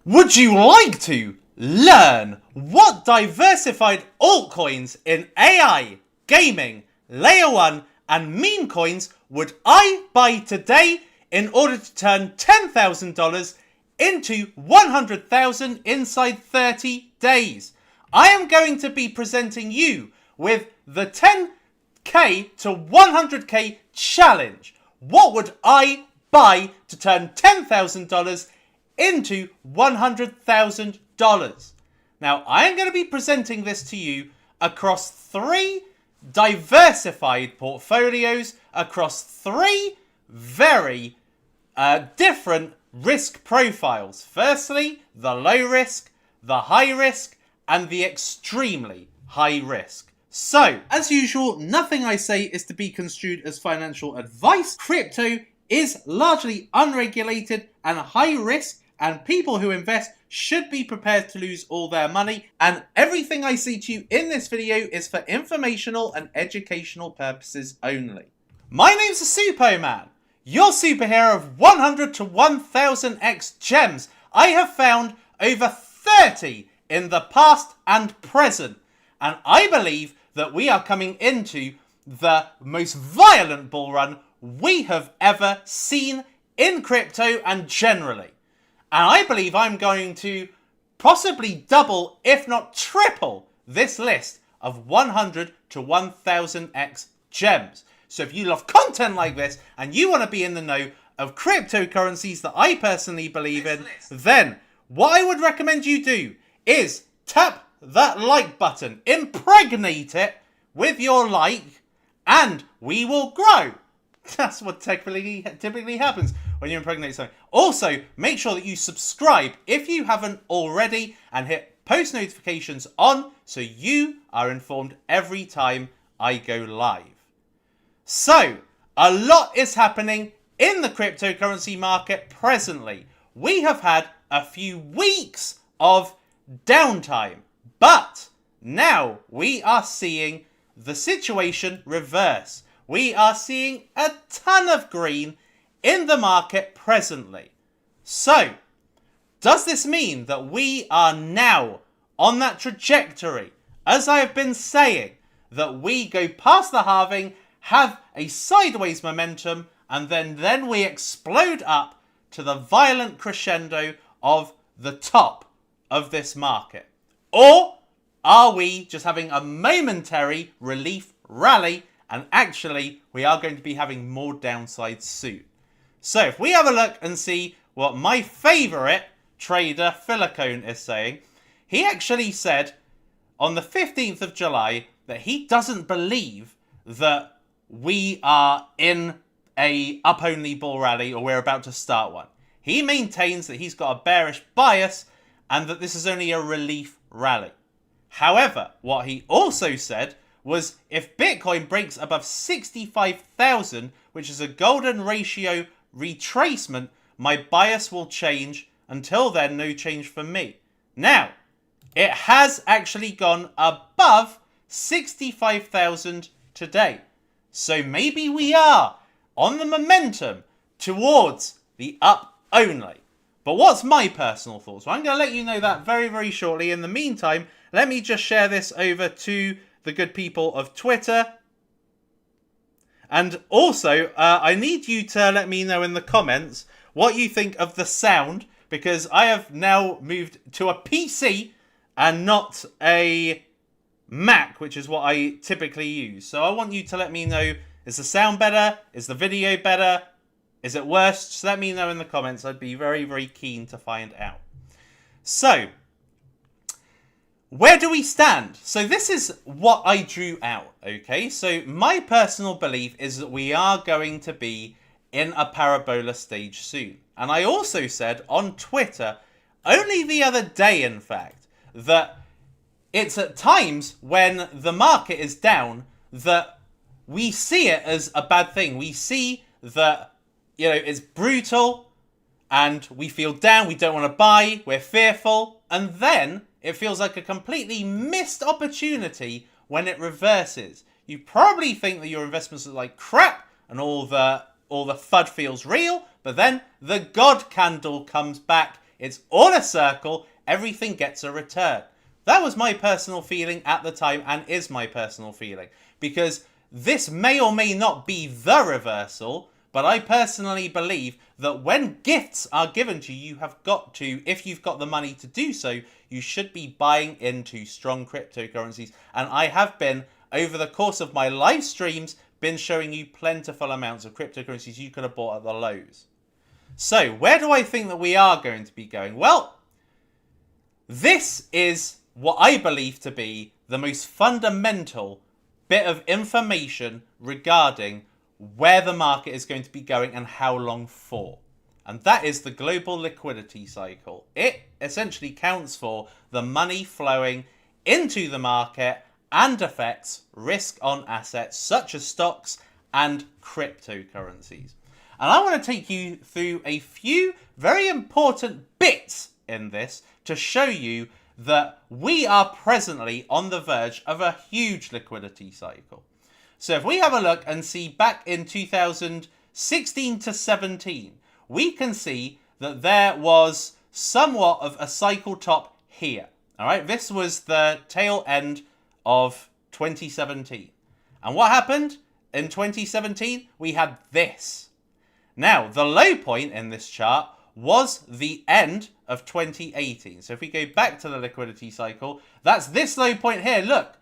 Would you like to learn what diversified altcoins in AI, gaming, layer 1 and meme coins would I buy today in order to turn $10,000 into $100,000 inside 30 days? I am going to be presenting you with the 10k to 100k challenge. What would I buy to turn $10,000 into $100,000? Now, I am going to be presenting this to you across 3 diversified portfolios, across 3 very different risk profiles. Firstly, the low risk, the high risk, and the extremely high risk. So, as usual, nothing I say is to be construed as financial advice. Crypto is largely unregulated and high risk, and people who invest should be prepared to lose all their money. And everything I say to you in this video is for informational and educational purposes only. My name's Suppoman, your superhero of 100 to 1000x gems. I have found over 30 in the past and present, and I believe that we are coming into the most violent bull run we have ever seen in crypto and generally. And I believe I'm going to possibly double, if not triple, this list of 100 to 1000x gems. So if you love content like this and you want to be in the know of cryptocurrencies that I personally believe in, then what I would recommend you do is tap that like button, impregnate it with your like, and we will grow. That's what typically happens when you impregnate something. Also, make sure that you subscribe if you haven't already and hit post notifications on so you are informed every time I go live. So, a lot is happening in the cryptocurrency market presently. We have had a few weeks of downtime, but now we are seeing the situation reverse. We are seeing a ton of green in the market presently. So, does this mean that we are now on that trajectory, as I have been saying, that we go past the halving, have a sideways momentum, and then we explode up to the violent crescendo of the top of this market? Or are we just having a momentary relief rally, and actually we are going to be having more downsides soon? So if we have a look and see what my favourite trader, Silicone, is saying, he actually said on the 15th of July that he doesn't believe that we are in a up-only bull rally or we're about to start one. He maintains that he's got a bearish bias and that this is only a relief rally. However, what he also said was if Bitcoin breaks above 65,000, which is a golden ratio retracement, my bias will change. Until then, no change for me. Now, it has actually gone above 65,000 today. So maybe we are on the momentum towards the up only. But what's my personal thoughts? Well, I'm going to let you know that very, very shortly. In the meantime, let me just share this over to the good people of Twitter. And also, I need you to let me know in the comments what you think of the sound, because I have now moved to a PC and not a Mac, which is what I typically use. So I want you to let me know, is the sound better? Is the video better? Is it worse? Just let me know in the comments. I'd be very, very keen to find out. So, where do we stand? So this is what I drew out, okay? So my personal belief is that we are going to be in a parabola stage soon. And I also said on Twitter, only the other day in fact, that it's at times when the market is down that we see it as a bad thing. We see that, you know, it's brutal and we feel down, we don't want to buy, we're fearful, and then it feels like a completely missed opportunity when it reverses. You probably think that your investments are like crap and all the FUD feels real, but then the God candle comes back it's all a circle, everything gets a return. That was my personal feeling at the time and is my personal feeling, because this may or may not be the reversal, but I personally believe that when gifts are given to you, you have got to, if you've got the money to do so, you should be buying into strong cryptocurrencies. And I have been, over the course of my live streams, been showing you plentiful amounts of cryptocurrencies you could have bought at the lows. So, where do I think that we are going to be going? Well, this is what I believe to be the most fundamental bit of information regarding where the market is going to be going and how long for. And that is the global liquidity cycle. It essentially counts for the money flowing into the market and affects risk on assets such as stocks and cryptocurrencies. And I want to take you through a few very important bits in this to show you that we are presently on the verge of a huge liquidity cycle. So if we have a look and see back in 2016 to 17, we can see that there was somewhat of a cycle top here. All right, this was the tail end of 2017. And what happened in 2017? We had this. Now, the low point in this chart was the end of 2018. So if we go back to the liquidity cycle, that's this low point here. Look,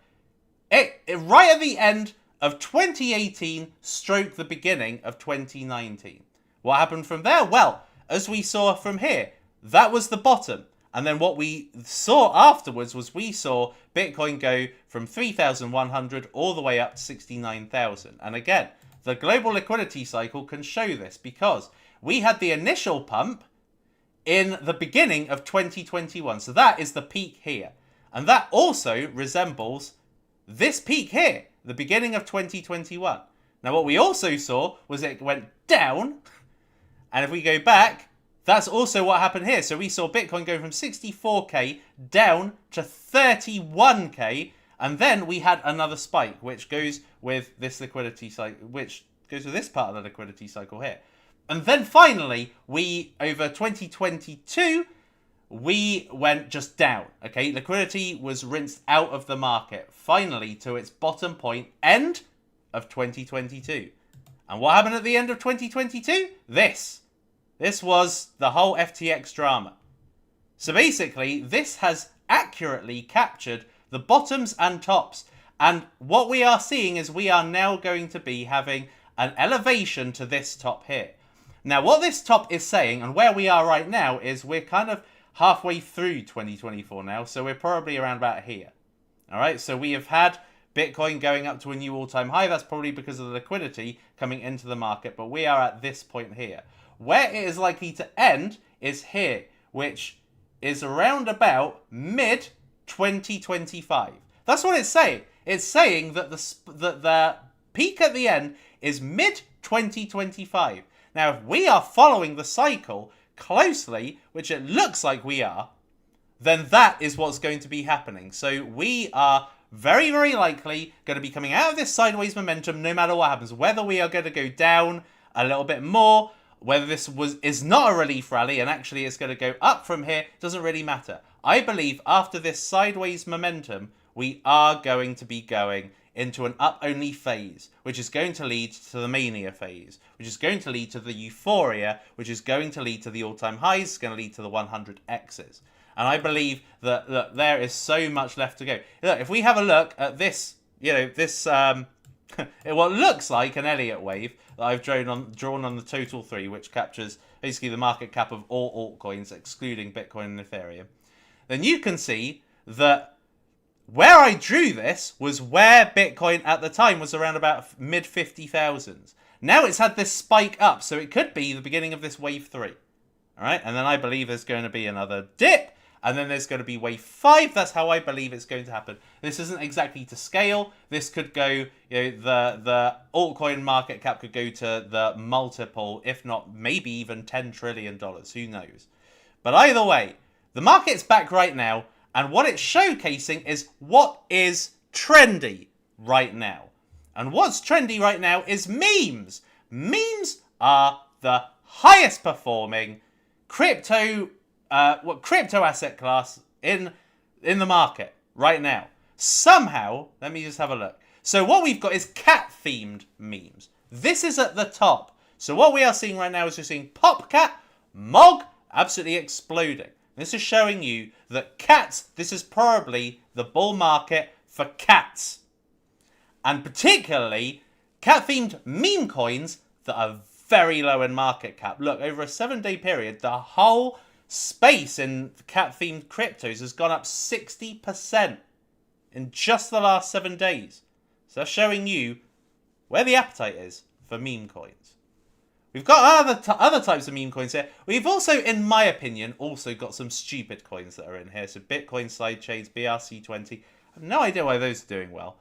it right at the end of 2018 stroke the beginning of 2019. What happened from there? Well, as we saw from here, that was the bottom. And then what we saw afterwards was we saw Bitcoin go from 3,100 all the way up to 69,000. And again, the global liquidity cycle can show this because we had the initial pump in the beginning of 2021. So that is the peak here. And that also resembles this peak here, the beginning of 2021. Now, what we also saw was it went down. And if we go back, that's also what happened here. So we saw Bitcoin go from 64k down to 31k. And then we had another spike, which goes with this liquidity cycle, which goes with this part of the liquidity cycle here. And then finally, we, over 2022, we went just down, okay? Liquidity was rinsed out of the market, finally to its bottom point, end of 2022. And what happened at the end of 2022? This. This was the whole FTX drama. So basically, this has accurately captured the bottoms and tops. And what we are seeing is we are now going to be having an elevation to this top here. Now, what this top is saying, and where we are right now, is we're kind of halfway through 2024 now, so we're probably around about here. All right, so we have had Bitcoin going up to a new all-time high. That's probably because of the liquidity coming into the market, but we are at this point here. Where it is likely to end is here, which is around about mid-2025. That's what it's saying. It's saying that the peak at the end is mid-2025. Now, if we are following the cycle closely, which it looks like we are, then that is what's going to be happening. So we are very, very likely going to be coming out of this sideways momentum no matter what happens. Whether we are going to go down a little bit more, whether this is not a relief rally and actually it's going to go up from here, doesn't really matter. I believe after this sideways momentum, we are going to be going into an up-only phase, which is going to lead to the mania phase, which is going to lead to the euphoria, which is going to lead to the all-time highs, it's going to lead to the 100x's. And I believe that there is so much left to go. Look, if we have a look at this, this what looks like an Elliott wave that I've drawn on the Total 3, which captures basically the market cap of all altcoins, excluding Bitcoin and Ethereum, then you can see that where I drew this was where Bitcoin at the time was around about mid 50,000s. Now it's had this spike up, so it could be the beginning of this wave 3. All right, and then I believe there's going to be another dip, and then there's going to be wave 5. That's how I believe it's going to happen. This isn't exactly to scale. This could go, the altcoin market cap could go to the multiple, if not maybe even $10 trillion. Who knows? But either way, the market's back right now. And what it's showcasing is what is trendy right now. And what's trendy right now is memes. Memes are the highest performing crypto crypto asset class in the market right now. Somehow, let me just have a look. So what we've got is cat-themed memes. This is at the top. So what we are seeing right now is we're seeing PopCat, Mog, absolutely exploding. This is showing you that cats, this is probably the bull market for cats. And particularly, cat-themed meme coins that are very low in market cap. Look, over a 7-day period, the whole space in cat-themed cryptos has gone up 60% in just the last 7 days. So that's showing you where the appetite is for meme coins. We've got other types of meme coins here. We've also, in my opinion, also got some stupid coins that are in here. So Bitcoin sidechains, BRC20. I have no idea why those are doing well.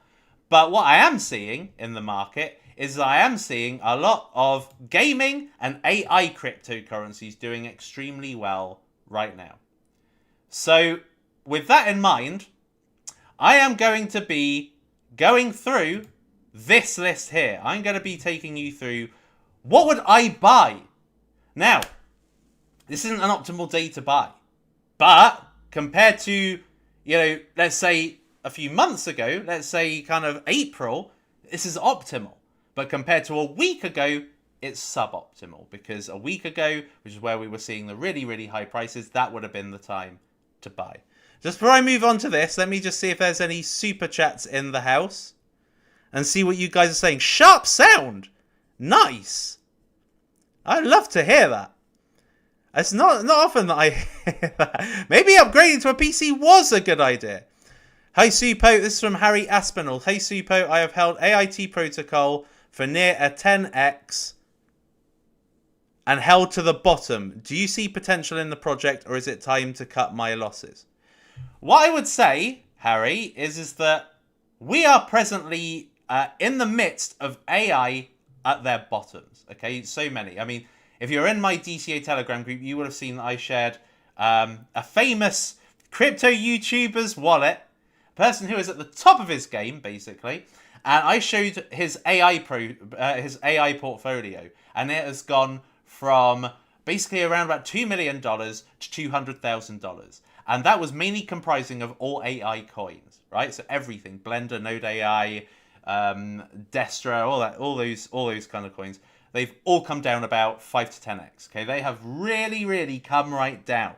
But what I am seeing in the market is that I am seeing a lot of gaming and AI cryptocurrencies doing extremely well right now. So with that in mind, I am going to be going through this list here. I'm going to be taking you through what would I buy. Now, this isn't an optimal day to buy. But compared to, let's say a few months ago, let's say kind of April, this is optimal. But compared to a week ago, it's suboptimal. Because a week ago, which is where we were seeing the really, really high prices, that would have been the time to buy. Just before I move on to this, let me just see if there's any super chats in the house. And see what you guys are saying. Sharp sound! Nice! I'd love to hear that. It's not often that I hear that. Maybe upgrading to a PC was a good idea. Hey Suppo, this is from Harry Aspinall. Hey Suppo, I have held AIT protocol for near a 10x and held to the bottom. Do you see potential in the project or is it time to cut my losses? What I would say, Harry, is that we are presently in the midst of AI at their bottoms. Okay, so many. I mean, if you're in my DCA Telegram group, you would have seen that I shared a famous crypto YouTuber's wallet, a person who is at the top of his game, basically. And I showed his AI portfolio, and it has gone from basically around about $2 million to $200,000. And that was mainly comprising of all AI coins, right? So everything, Blender, Node AI, Destra, all those kind of coins. They've all come down about 5 to 10x. Okay, they have really, really come right down.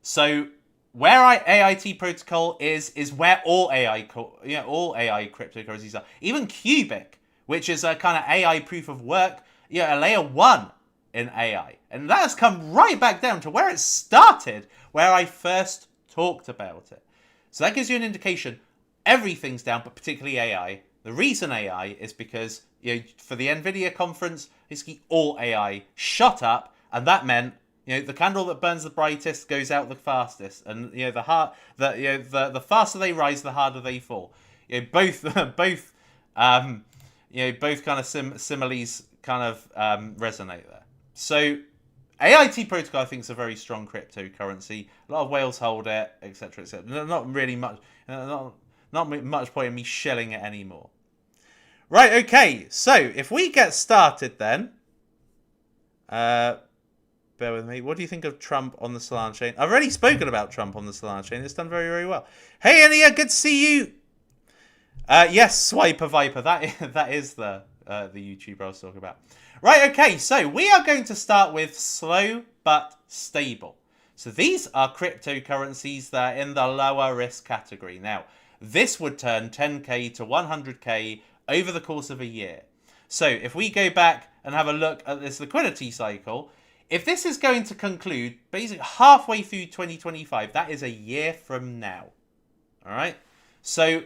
So where AIT protocol is where all AI cryptocurrencies are. Even Cubic, which is a kind of AI proof of work, a layer 1 in AI. And that has come right back down to where it started, where I first talked about it. So that gives you an indication. Everything's down, but particularly AI. The reason AI is because for the NVIDIA conference, basically all AI shot up, and that meant the candle that burns the brightest goes out the fastest, and the faster they rise, the harder they fall. Both kind of similes kind of resonate there. So AIT protocol, I think, is a very strong cryptocurrency. A lot of whales hold it, etc., etc. Not really much. Not much point in me shilling it anymore. Right, okay. So, if we get started then. Bear with me. What do you think of Trump on the Solana chain? I've already spoken about Trump on the Solana chain. It's done very, very well. Hey, Ania, good to see you. Yes, Swiper Viper. That is the YouTuber I was talking about. Right, okay. So, we are going to start with slow but stable. So, these are cryptocurrencies that are in the lower risk category. Now, this would turn 10k to 100k over the course of a year. So if we go back and have a look at this liquidity cycle, if this is going to conclude basically halfway through 2025, that is a year from now. All right. So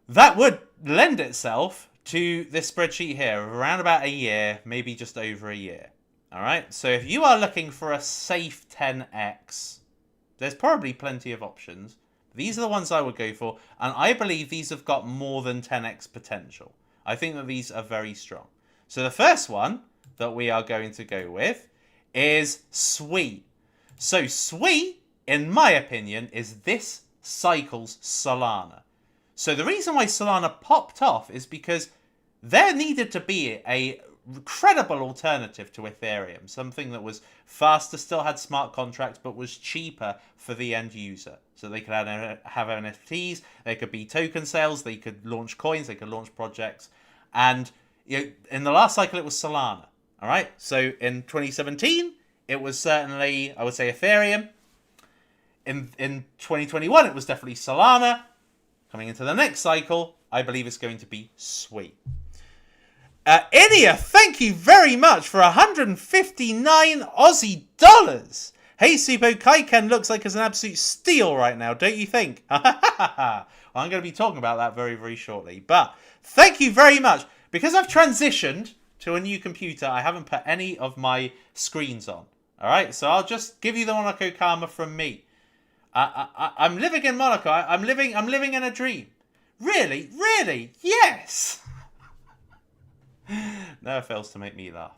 that would lend itself to this spreadsheet here of around about a year, maybe just over a year. All right. So if you are looking for a safe 10x, there's probably plenty of options. These are the ones I would go for, and I believe these have got more than 10x potential. I think that these are very strong. So the first one that we are going to go with is SWI. So SWI, in my opinion, is this cycle's Solana. So the reason why Solana popped off is because there needed to be a credible alternative to Ethereum, something that was faster, still had smart contracts, but was cheaper for the end user. So they could have NFTs, they could be token sales, they could launch coins, they could launch projects. And in the last cycle, it was Solana. All right. So in 2017, it was certainly, I would say, Ethereum. In 2021, it was definitely Solana. Coming into the next cycle, I believe it's going to be Sui. Inia, thank you very much for 159 Aussie dollars. Hey, Suppo, Kaiken looks like it's an absolute steal right now, don't you think? Well, I'm going to be talking about that very, very shortly. But thank you very much. Because I've transitioned to a new computer, I haven't put any of my screens on. All right, so I'll just give you the Monaco Karma from me. I'm living in Monaco. I'm living in a dream. Really? Yes. Never fails to make me laugh.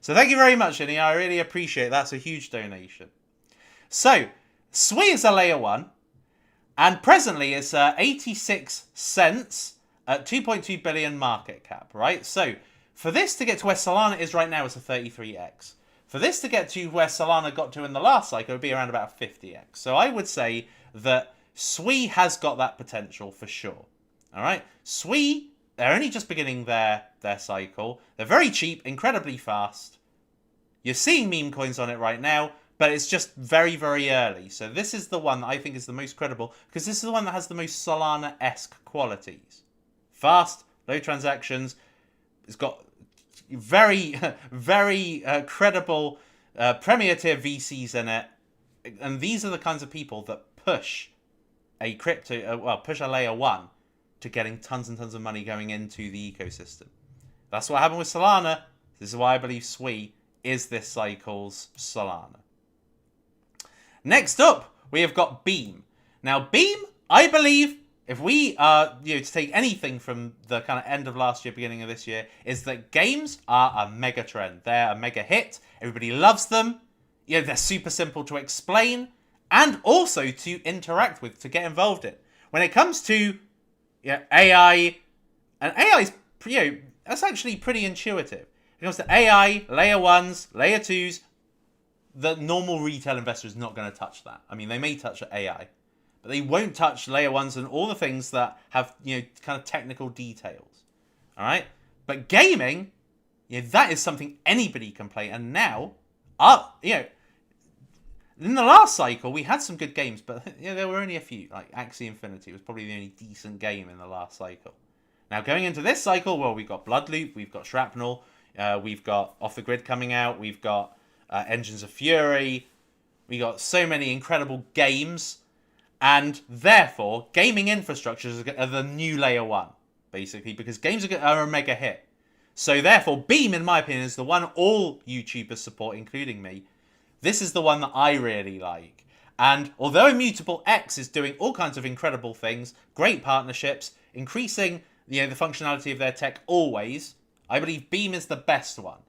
So thank you very much, Inia. I really appreciate it. That's a huge donation. So, Sui is a layer 1. And presently it's 86 cents at 2.2 billion market cap, right? So, for this to get to where Solana is right now, it's a 33x. For this to get to where Solana got to in the last cycle, it would be around about 50x. So I would say that Sui has got that potential for sure. All right? Sui, they're only just beginning their cycle. They're very cheap, incredibly fast. You're seeing meme coins on it right now, but it's just very, very early. So this is the one that I think is the most credible, because this is the one that has the most Solana-esque qualities. Fast, low transactions. It's got very, very credible premier tier VCs in it. And these are the kinds of people that push a push a layer 1 to getting tons and tons of money going into the ecosystem. That's what happened with Solana. This is why I believe Sui is this cycle's Solana. Next up, we have got Beam. Now, Beam, I believe, if we are to take anything from the kind of end of last year, beginning of this year, is that games are a mega trend. They're a mega hit. Everybody loves them. They're super simple to explain and also to interact with, to get involved in. When it comes to AI, and AI is that's actually pretty intuitive. When it comes to AI, layer 1s, layer 2s, the normal retail investor is not going to touch that. I mean, they may touch AI, but they won't touch layer 1s and all the things that have, kind of technical details. All right? But gaming, that is something anybody can play. And now, in the last cycle, we had some good games, but there were only a few. Like Axie Infinity was probably the only decent game in the last cycle. Now, going into this cycle, well, we've got Bloodloop, we've got Shrapnel, we've got Off the Grid coming out, we've got Engines of Fury, we got so many incredible games. And therefore, gaming infrastructures are the new layer 1, basically, because games are a mega hit. So therefore, Beam, in my opinion, is the one all YouTubers support, including me. This is the one that I really like. And although Immutable X is doing all kinds of incredible things, great partnerships, increasing the functionality of their tech always, I believe Beam is the best one.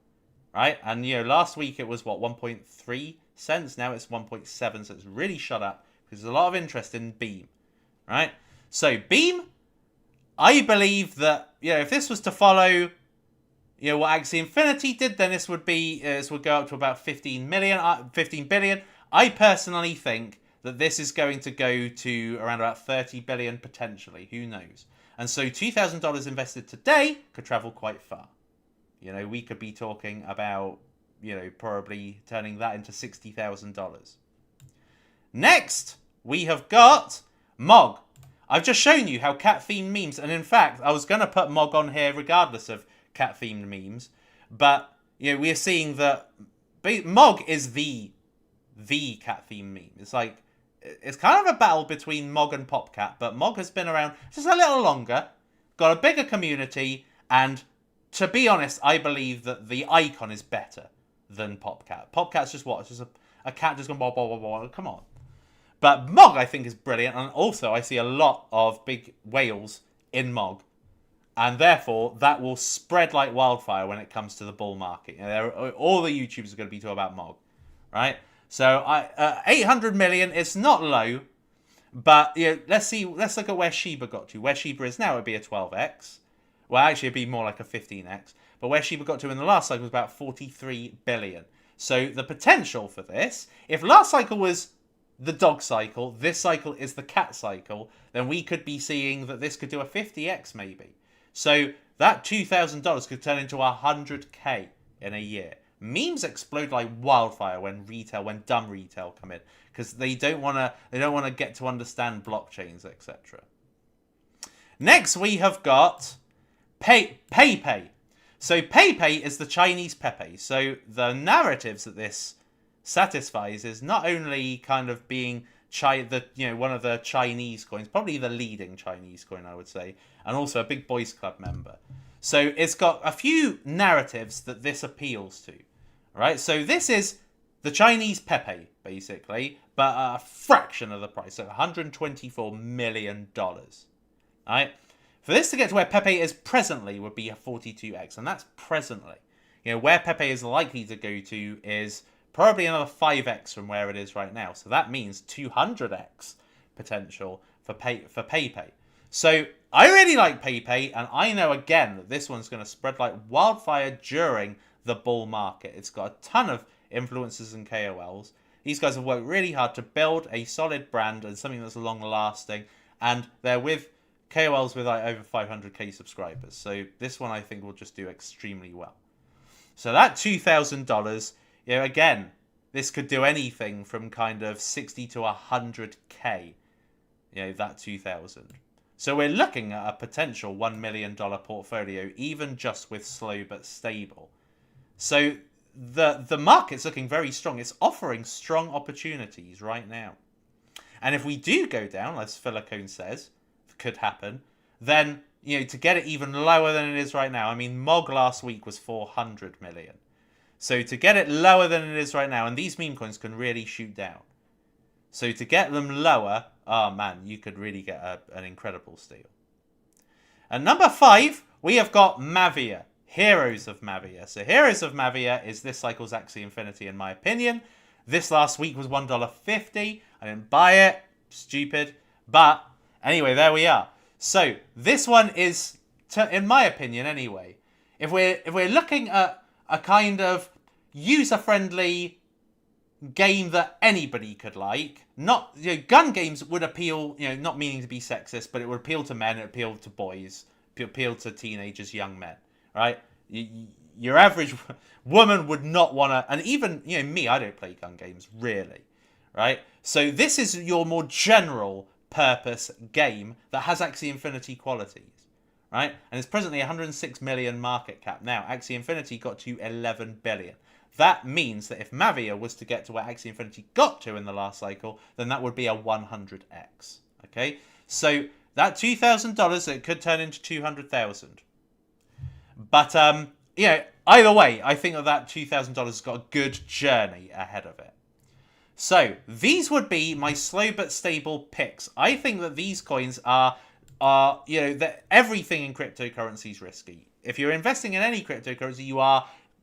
Right? And last week it was 1.3 cents. Now it's 1.7, so it's really shot up. There's a lot of interest in Beam, right? So Beam, I believe that if this was to follow what Axie Infinity did, then this would go up to about 15 billion. I personally think that this is going to go to around about 30 billion potentially. Who knows? And so $2,000 invested today could travel quite far. We could be talking about probably turning that into $60,000. Next, we have got Mog. I've just shown you how cat-themed memes, and in fact, I was going to put Mog on here regardless of cat-themed memes, but we are seeing that Mog is the cat-themed meme. It's kind of a battle between Mog and PopCat, but Mog has been around just a little longer, got a bigger community, and to be honest, I believe that the icon is better than PopCat. PopCat's just what? It's just a cat just going blah, blah, blah, blah. Come on. But Mog, I think, is brilliant. And also, I see a lot of big whales in Mog. And therefore, that will spread like wildfire when it comes to the bull market. All the YouTubers are going to be talking about Mog. Right? So, 800 million, it's not low. But let's look at where Shiba got to. Where Shiba is now, it would be a 12x. Well, actually, it'd be more like a 15x. but where Shiba got to in the last cycle was about 43 billion. So the potential for this, if last cycle was the dog cycle, this cycle is the cat cycle, then we could be seeing that this could do a 50x maybe. So that $2,000 could turn into 100k in a year. Memes explode like wildfire when dumb retail come in, because they don't want to get to understand blockchains, etc. Next we have got PayPay. So PayPay is the Chinese Pepe. So the narratives that this satisfies is not only kind of being one of the Chinese coins, probably the leading Chinese coin, I would say, and also a big boys club member. So it's got a few narratives that this appeals to, right? So this is the Chinese Pepe, basically, but a fraction of the price, so $124 million, right? For this to get to where Pepe is presently would be a 42x, and that's presently. Where Pepe is likely to go to is probably another 5x from where it is right now. So that means 200x potential for PayPay. So I really like PayPay, and I know again that this one's going to spread like wildfire during the bull market. It's got a ton of influencers and KOLs. These guys have worked really hard to build a solid brand and something that's long lasting, and they're with KOLs with like over 500k subscribers. So this one I think will just do extremely well. So that $2,000, again, this could do anything from kind of 60 to 100k, that 2,000. So we're looking at a potential $1 million portfolio, even just with slow but stable. So the market's looking very strong. It's offering strong opportunities right now. And if we do go down, as Philocone says, could happen, then, to get it even lower than it is right now, I mean, MOG last week was 400 million. So to get it lower than it is right now, and these meme coins can really shoot down. So to get them lower, oh man, you could really get an incredible steal. And number 5, we have got MAVIA, Heroes of MAVIA. So Heroes of MAVIA is this cycle's Axie Infinity, in my opinion. This last week was $1.50. I didn't buy it, stupid. But anyway, there we are. So this one is, in my opinion anyway, if we're looking at a kind of user-friendly game that anybody could like, not gun games would appeal, not meaning to be sexist, but it would appeal to men, it would appeal to boys, appeal to teenagers, young men, right? Your average woman would not want to, and even me, I don't play gun games really, right? So this is your more general purpose game that has Axie Infinity qualities, right? And it's presently 106 million market cap. Now, Axie Infinity got to 11 billion. That means that if MAVIA was to get to where Axie Infinity got to in the last cycle, then that would be a 100x. Okay, so that $2,000, it could turn into 200,000. But either way, I think that $2,000 has got a good journey ahead of it. So these would be my slow but stable picks. I think that these coins are that everything in cryptocurrency is risky. If you're investing in any cryptocurrency,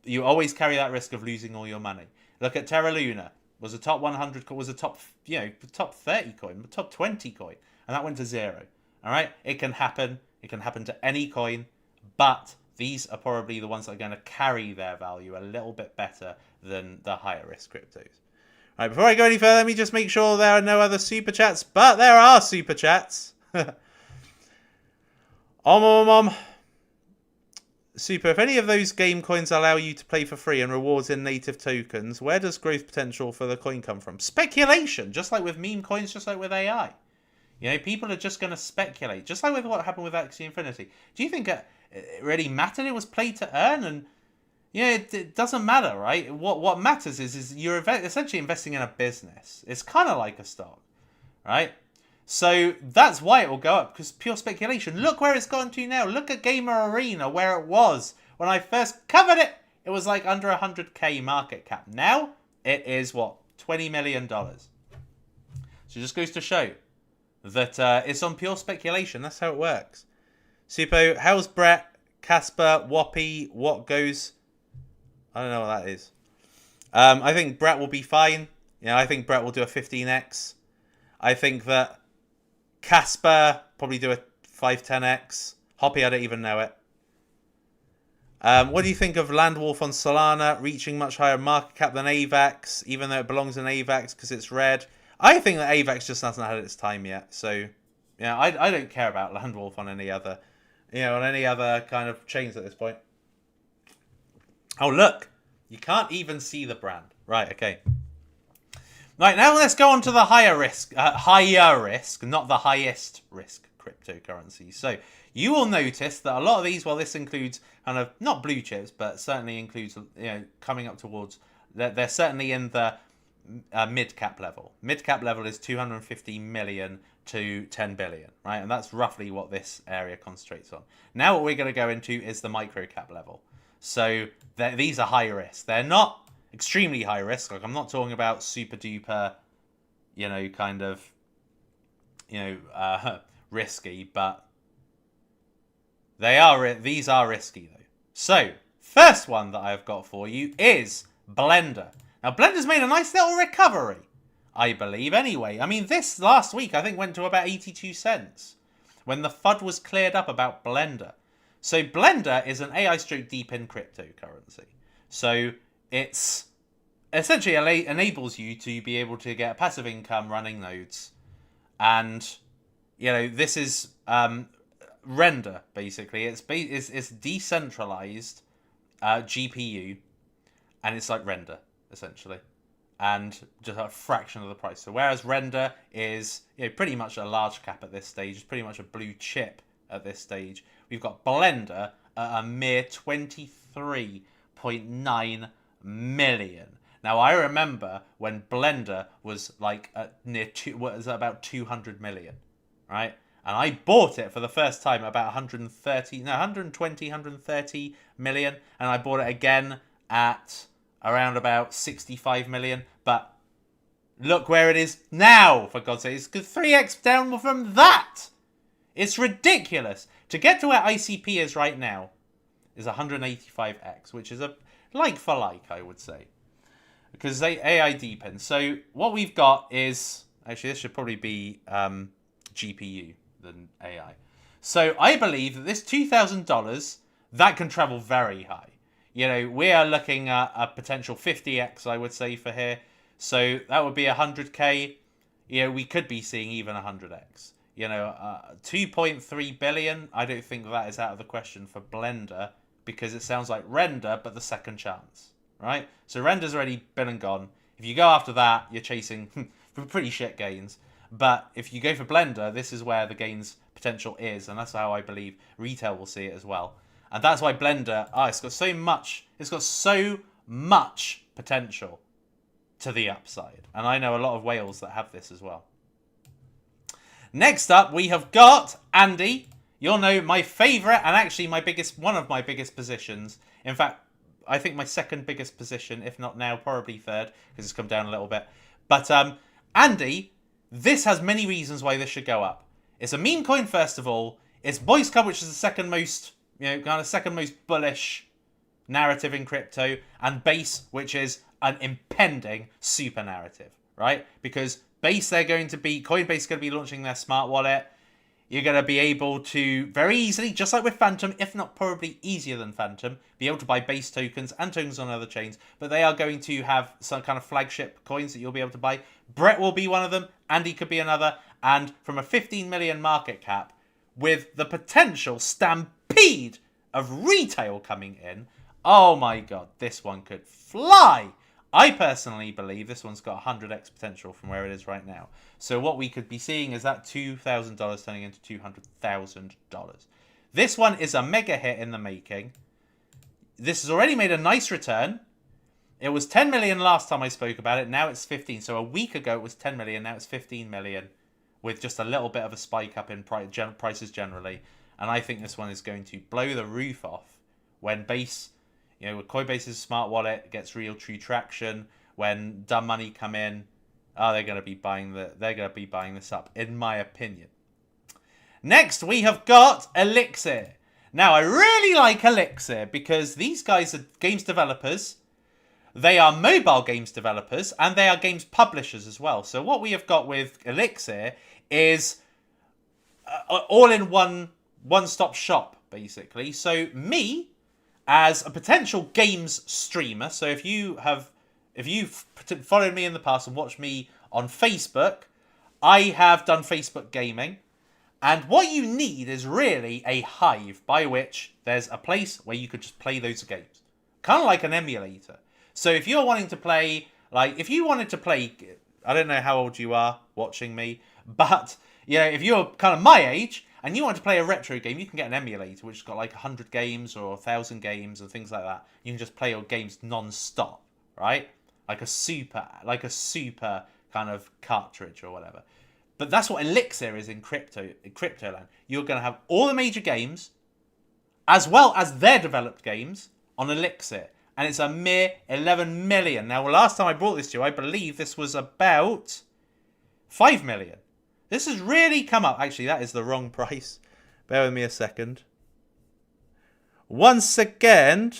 you always carry that risk of losing all your money. Look at Terra Luna. Was a top 100, was a top, top 30 coin, top 20 coin, and that went to 0. All right, it can happen. It can happen to any coin, but these are probably the ones that are going to carry their value a little bit better than the higher risk cryptos. All right, before I go any further, let me just make sure there are no other super chats, but there are super chats. Super, if any of those game coins allow you to play for free and rewards in native tokens, where does growth potential for the coin come from? Speculation, just like with meme coins, just like with AI. People are just going to speculate, just like with what happened with Axie Infinity. Do you think it really mattered? It was play to earn, and it doesn't matter, right? What matters is you're essentially investing in a business. It's kind of like a stock, right? So that's why it will go up, because pure speculation. Look where it's gone to now. Look at Gamer Arena, where it was. When I first covered it, it was like under 100k market cap. Now, it is, what, $20 million. So it just goes to show that it's on pure speculation. That's how it works. Suppo, how's Brett, Casper, Whoppy, what goes? I don't know what that is. I think Brett will be fine. I think Brett will do a 15x. I think that Casper probably do a 5-10x. Hoppy, I don't even know it. What do you think of Landwolf on Solana reaching much higher market cap than AVAX, even though it belongs in AVAX because it's red? I think that AVAX just hasn't had its time yet. So, yeah, I don't care about Landwolf on any other, on any other kind of chains at this point. Oh, look. You can't even see the brand. Right, okay. Right, now let's go on to the higher risk, not the highest risk cryptocurrencies. So you will notice that a lot of these, well, this includes kind of not blue chips, but certainly includes, coming up towards, they're certainly in the mid cap level. Mid cap level is 250 million to 10 billion, right? And that's roughly what this area concentrates on. Now what we're going to go into is the micro cap level. So these are high risk. They're not extremely high risk. Like, I'm not talking about super duper, risky, but these are risky though. So first one that I've got for you is Blender. Now Blender's made a nice little recovery, I believe. Anyway, I mean, this last week I think went to about 82 cents when the FUD was cleared up about Blender. So Blender is an AI stroke deep in cryptocurrency. So it's essentially enables you to be able to get passive income running nodes. And, this is Render, basically. It's decentralized GPU. And it's like Render, essentially. And just a fraction of the price. So whereas Render is pretty much a large cap at this stage, it's pretty much a blue chip at this stage, we've got Blender at a mere 23.9 million. Now I remember when Blender was like about 200 million, right? And I bought it for the first time about 130 million, and I bought it again at around about 65 million. But look where it is now, for God's sake. It's 3x down from that. It's ridiculous. To get to where ICP is right now is 185x, which is a like for like, I would say. Because they AI deepen. So what we've got is... Actually, this should probably be GPU than AI. So I believe that this $2,000, that can travel very high. We are looking at a potential 50x, I would say, for here. So that would be 100k. We could be seeing even 100x. 2.3 billion, I don't think that is out of the question for Blender, because it sounds like Render, but the second chance, right? So Render's already been and gone. If you go after that, you're chasing pretty shit gains. But if you go for Blender, this is where the gains potential is, and that's how I believe retail will see it as well. And that's why Blender, it's got so much potential to the upside. And I know a lot of whales that have this as well. Next up, we have got Andy. You'll know my favourite and actually one of my biggest positions. In fact, I think my second biggest position, if not now, probably third, because it's come down a little bit. But Andy, this has many reasons why this should go up. It's a meme coin, first of all. It's Boys Club, which is the second most, second most bullish narrative in crypto, and Base, which is an impending super narrative, right? Because Base, Coinbase is going to be launching their smart wallet. You're going to be able to very easily, just like with Phantom, if not probably easier than Phantom, be able to buy Base tokens and tokens on other chains. But they are going to have some kind of flagship coins that you'll be able to buy. Brett will be one of them. Andy could be another. And from a 15 million market cap, with the potential stampede of retail coming in, oh my God, this one could fly. I personally believe this one's got 100x potential from where it is right now. So what we could be seeing is that $2,000 turning into $200,000. This one is a mega hit in the making. This has already made a nice return. It was 10 million last time I spoke about it. Now it's 15. So a week ago it was 10 million. Now it's 15 million with just a little bit of a spike up in prices generally. And I think this one is going to blow the roof off when Base... with Coinbase's smart wallet gets real true traction, when dumb money come in, they're going to be buying this up, in my opinion. Next, we have got ELIXIR. Now, I really like ELIXIR because these guys are games developers. They are mobile games developers, and they are games publishers as well. So what we have got with ELIXIR is all in one-stop shop, basically. So me as a potential games streamer. So if you've followed me in the past and watched me on Facebook, I have done Facebook gaming. And what you need is really a hive by which there's a place where you could just play those games. Kind of like an emulator. So if you're wanting to play, like, if you wanted to play, I don't know how old you are watching me, but, you know, if you're kind of my age and you want to play a retro game, you can get an emulator which has got like 100 games or 1,000 games and things like that. You can just play your games non-stop, right? Like a super kind of cartridge or whatever. But that's what ELIXIR is in crypto land. You're going to have all the major games, as well as their developed games, on ELIXIR. And it's a mere 11 million. Now, last time I brought this to you, I believe this was about 5 million. This has really come up. Actually, that is the wrong price. Bear with me a second. Once again,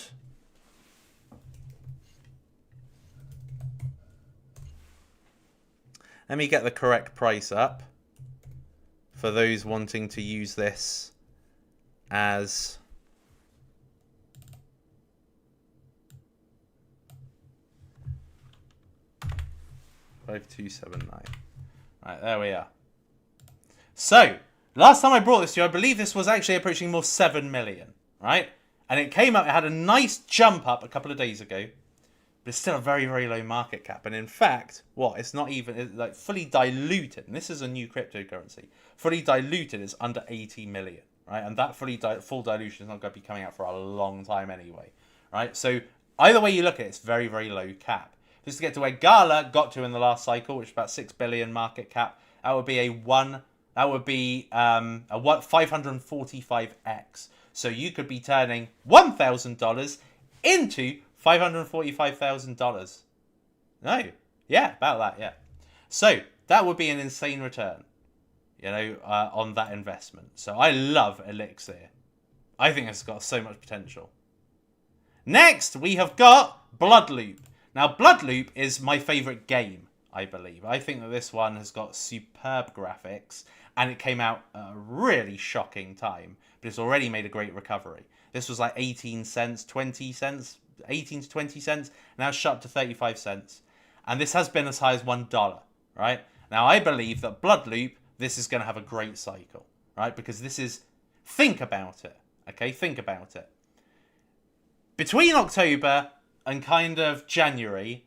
let me get the correct price up for those wanting to use this as $5,279. Right, there we are. So, last time I brought this to you, I believe this was actually approaching more 7 million, right? And it came up, it had a nice jump up a couple of days ago, but it's still a very, very low market cap. And in fact, it's not even, it's like fully diluted, and this is a new cryptocurrency, fully diluted is under 80 million, right? And that full dilution is not going to be coming out for a long time anyway, right? So either way you look at it, it's very, very low cap. Just to get to where Gala got to in the last cycle, which is about 6 billion market cap, that would be a 545x. So you could be turning $1,000 into $545,000. No, yeah, about that, yeah. So that would be an insane return, you know, on that investment. So I love ELIXIR. I think it's got so much potential. Next, we have got Bloodloop. Now, Bloodloop is my favourite game, I believe. I think that this one has got superb graphics, and it came out at a really shocking time, but it's already made a great recovery. This was like 18 cents, 20 cents, 18 to 20 cents, now it's shot up to 35 cents. And this has been as high as $1, right? Now, I believe that Bloodloop, this is going to have a great cycle, right? Because this is, think about it, okay? Think about it. Between October and kind of January,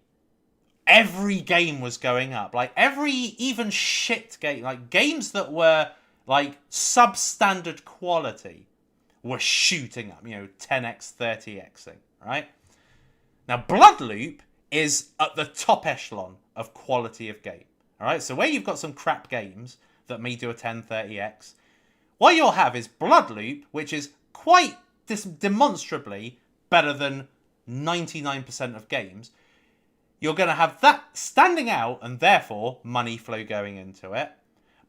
every game was going up. Like, even shit game, like games that were like substandard quality were shooting up, you know, 10x, 30xing, right? Now, Bloodloop is at the top echelon of quality of game, all right? So where you've got some crap games that may do a 10, 30x, what you'll have is Bloodloop, which is quite demonstrably better than 99% of games. You're going to have that standing out and therefore money flow going into it.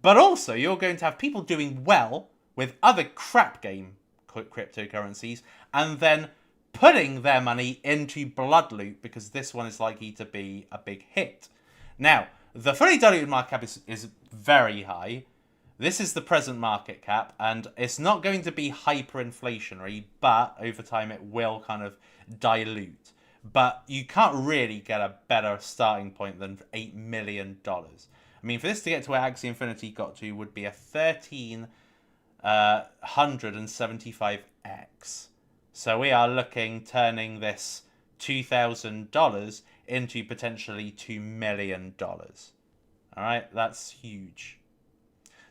But also you're going to have people doing well with other crap game cryptocurrencies and then putting their money into Bloodloop because this one is likely to be a big hit. Now, the fully diluted market cap is very high. This is the present market cap, and it's not going to be hyperinflationary, but over time it will kind of dilute. But you can't really get a better starting point than $8 million. I mean, for this to get to where Axie Infinity got to would be a 1,375x. So we are looking, turning this $2,000 into potentially $2 million. All right, that's huge.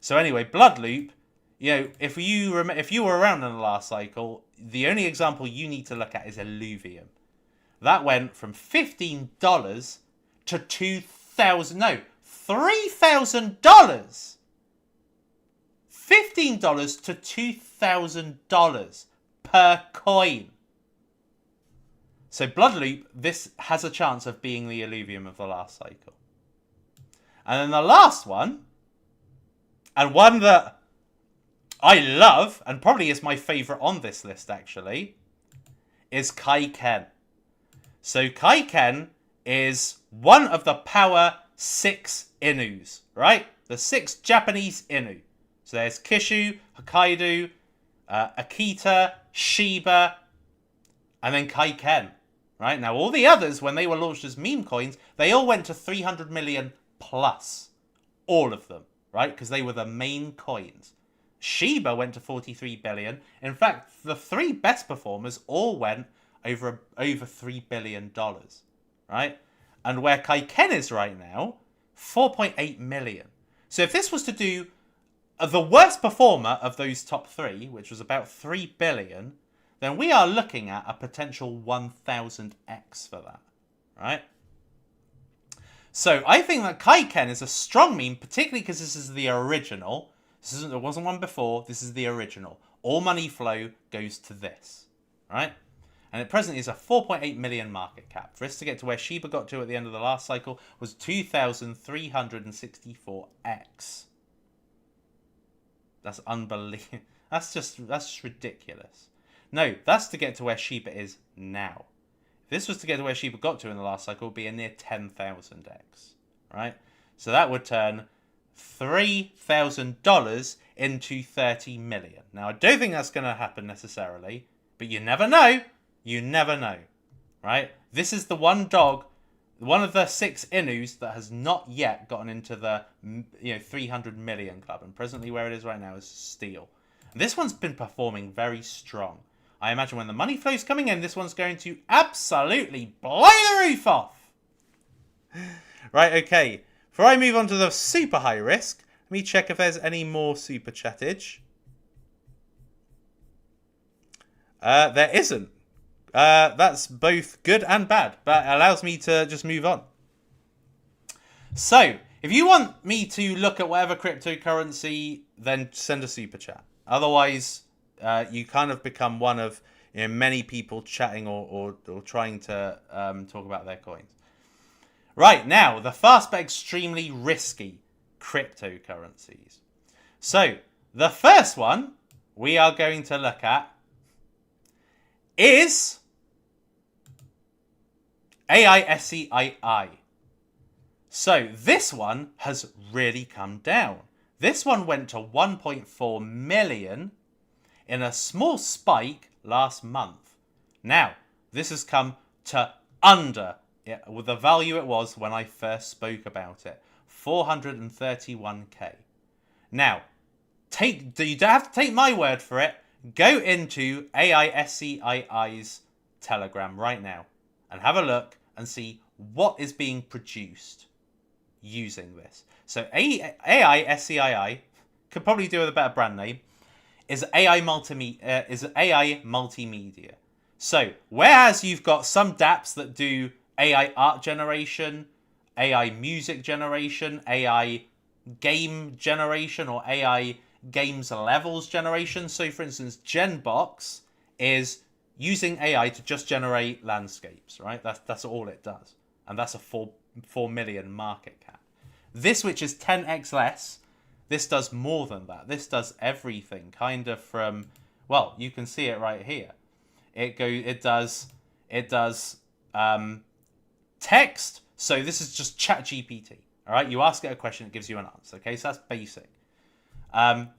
So anyway, Bloodloop, you know, if you were around in the last cycle, the only example you need to look at is Illuvium. That went from $15 to $3,000. $15 to $2,000 per coin. So Bloodloop, this has a chance of being the Illuvium of the last cycle. And then the last one, and one that I love, and probably is my favourite on this list actually, is Kaiken. So Kaiken is one of the Power 6 Inus, right? The 6 Japanese Inu. So there's Kishu, Hokkaido, Akita, Shiba, and then Kaiken, right? Now, all the others, when they were launched as meme coins, they all went to 300 million plus. All of them, right? Because they were the main coins. Shiba went to 43 billion. In fact, the three best performers all went over $3 billion, right? And where Kaiken is right now, 4.8 million. So if this was to do the worst performer of those top three, which was about 3 billion, then we are looking at a potential 1000x for that, right? So I think that Kaiken is a strong meme, particularly because this is the original. There wasn't one before. This is the original. All money flow goes to this, right? And at present is a 4.8 million market cap. For us to get to where Shiba got to at the end of the last cycle was 2,364x. That's unbelievable. That's ridiculous. No, that's to get to where Shiba is now. If this was to get to where Shiba got to in the last cycle, it would be a near 10,000x, right? So that would turn $3,000 into 30 million. Now, I don't think that's going to happen necessarily, but you never know. You never know, right? This is the one dog, one of the 6 Inus that has not yet gotten into the 300 million club, and presently where it is right now is Steel. And this one's been performing very strong. I imagine when the money flow's coming in, this one's going to absolutely blow the roof off. Right, okay. Before I move on to the super high risk, let me check if there's any more super chattage. There isn't. That's both good and bad, but it allows me to just move on. So, if you want me to look at whatever cryptocurrency, then send a super chat. Otherwise, you kind of become one of many people chatting or trying to talk about their coins. Right, now, the fast but extremely risky cryptocurrencies. So, the first one we are going to look at is AISCII. So, this one has really come down. This one went to 1.4 million in a small spike last month. Now, this has come to under with the value it was when I first spoke about it. 431k. Now, you don't have to take my word for it. Go into AISCII's Telegram right now and have a look and see what is being produced using this. So AISCII, could probably do with a better brand name, is AI multimedia. So whereas you've got some dApps that do AI art generation, AI music generation, AI game generation, or AI games levels generation. So for instance, Genbox is using AI to just generate landscapes, right? That's all it does. And that's a 4 million market cap. This, which is 10x less, this does more than that. This does everything, kind of from, well, you can see it right here. It does text. So this is just ChatGPT. All right, you ask it a question, it gives you an answer. Okay, so that's basic.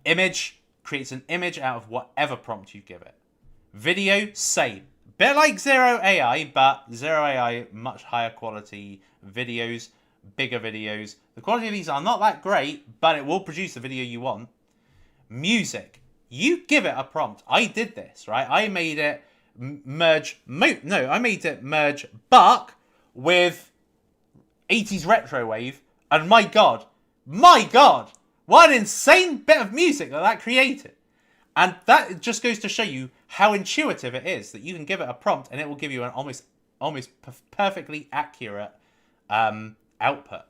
Image creates an image out of whatever prompt you give it. Video, same. Bit like Zero AI, but Zero AI, much higher quality videos, bigger videos. The quality of these are not that great, but it will produce the video you want. Music. You give it a prompt. I did this, right? I made it merge Buck with 80s retro wave, and my god, what an insane bit of music that created. And that just goes to show you how intuitive it is, that you can give it a prompt and it will give you an almost perfectly accurate output.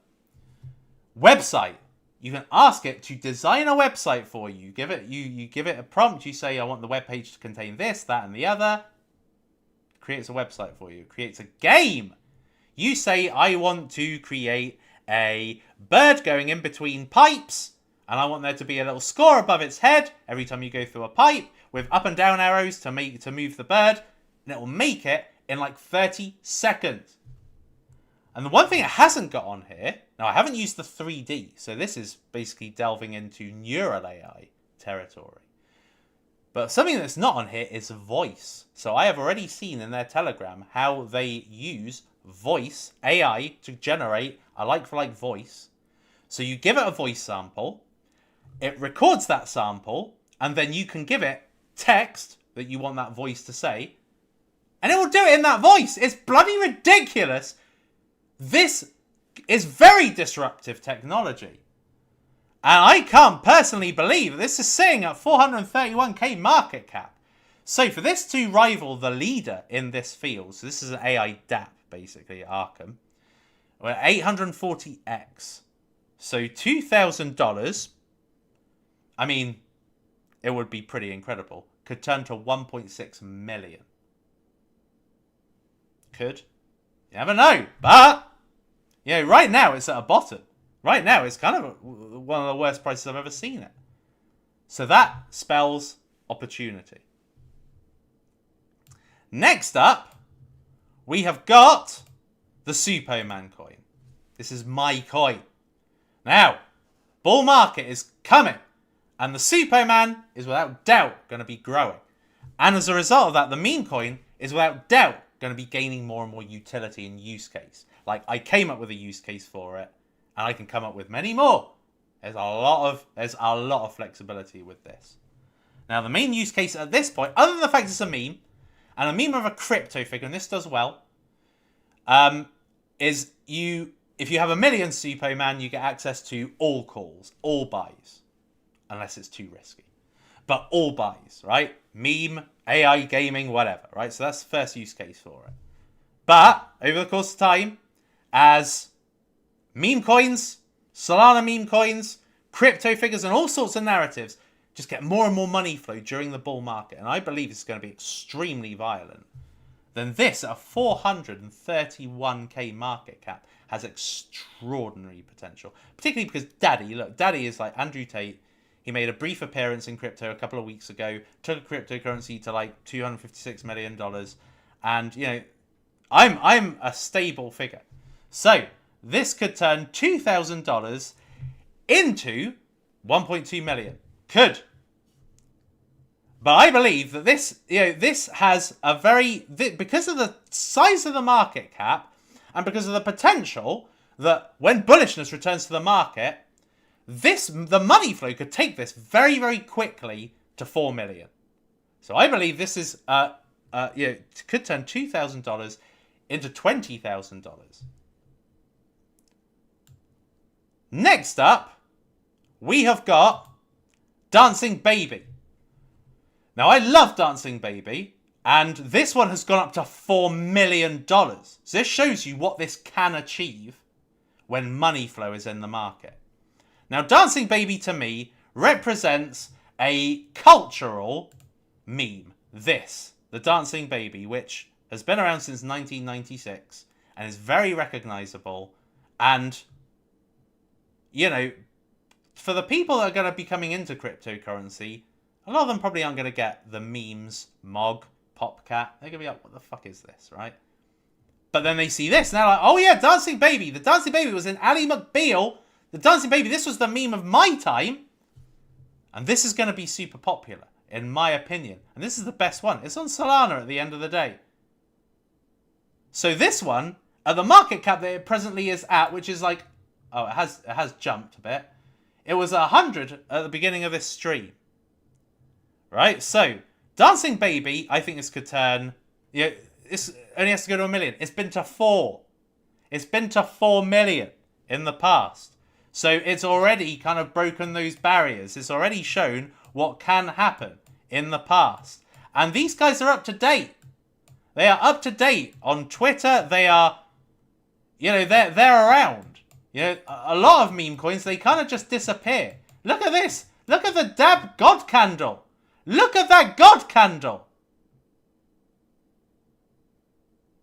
Website. You can ask it to design a website for you. You give it a prompt. You say, I want the web page to contain this, that, and the other. It creates a website for you. It creates a game. You say, I want to create a bird going in between pipes, and I want there to be a little score above its head every time you go through a pipe with up and down arrows to move the bird, and it will make it in like 30 seconds. And the one thing it hasn't got on here, now I haven't used the 3D, so this is basically delving into neural AI territory. But something that's not on here is voice. So I have already seen in their Telegram how they use voice, AI, to generate a like-for-like voice. So you give it a voice sample, it records that sample, and then you can give it text that you want that voice to say, and it will do it in that voice. It's bloody ridiculous. This is very disruptive technology. And I can't personally believe that this is sitting at 431k market cap. So for this to rival the leader in this field, so this is an AI DApp, basically, at Arkham, we're at 840x. So $2,000, I mean, it would be pretty incredible. Could turn to 1.6 million. Could. You never know. But, you know, right now it's at a bottom. Right now it's kind of one of the worst prices I've ever seen it. So that spells opportunity. Next up, we have got the Suppoman coin. This is my coin. Now, bull market is coming. And the Suppoman is without doubt going to be growing. And as a result of that, the meme coin is without doubt going to be gaining more and more utility and use case. Like, I came up with a use case for it, and I can come up with many more. There's a lot of flexibility with this. Now, the main use case at this point, other than the fact it's a meme, and a meme of a crypto figure, and this does well, is if you have 1 million Suppoman, you get access to all calls, all buys, unless it's too risky. But all buys, right? Meme, AI gaming, whatever, right? So that's the first use case for it. But over the course of time, as meme coins, Solana meme coins, crypto figures, and all sorts of narratives just get more and more money flow during the bull market, and I believe it's going to be extremely violent, then this at a 431k market cap has extraordinary potential. Particularly because Daddy is like Andrew Tate. He made a brief appearance in crypto a couple of weeks ago, took a cryptocurrency to like $256 million, and, you know, I'm a stable figure. So this could turn $2,000 into 1.2 million. Could. But I believe that this has a because of the size of the market cap and because of the potential that when bullishness returns to the market, the money flow could take this very, very quickly to 4 million. So I believe this is could turn $2,000 into $20,000. Next up, we have got Dancing Baby. Now, I love Dancing Baby, and this one has gone up to $4 million. So this shows you what this can achieve when money flow is in the market. Now, Dancing Baby, to me, represents a cultural meme. This, the Dancing Baby, which has been around since 1996 and is very recognizable. And, you know, for the people that are going to be coming into cryptocurrency, a lot of them probably aren't going to get the memes, Mog, Popcat. They're going to be like, what the fuck is this, right? But then they see this, and they're like, oh yeah, Dancing Baby. The Dancing Baby was in Ally McBeal. The Dancing Baby, this was the meme of my time. And this is going to be super popular, in my opinion. And this is the best one. It's on Solana at the end of the day. So this one, at the market cap that it presently is at, which is like, oh, it has jumped a bit. It was 100 at the beginning of this stream. Right? So, Dancing Baby, I think this could turn, this only has to go to 1 million. It's been to 4. It's been to 4 million in the past. So it's already kind of broken those barriers. It's already shown what can happen in the past. And these guys are up to date. They are up to date on Twitter. They are, they're around. A lot of meme coins, they kind of just disappear. Look at this. Look at the dab god candle. Look at that god candle.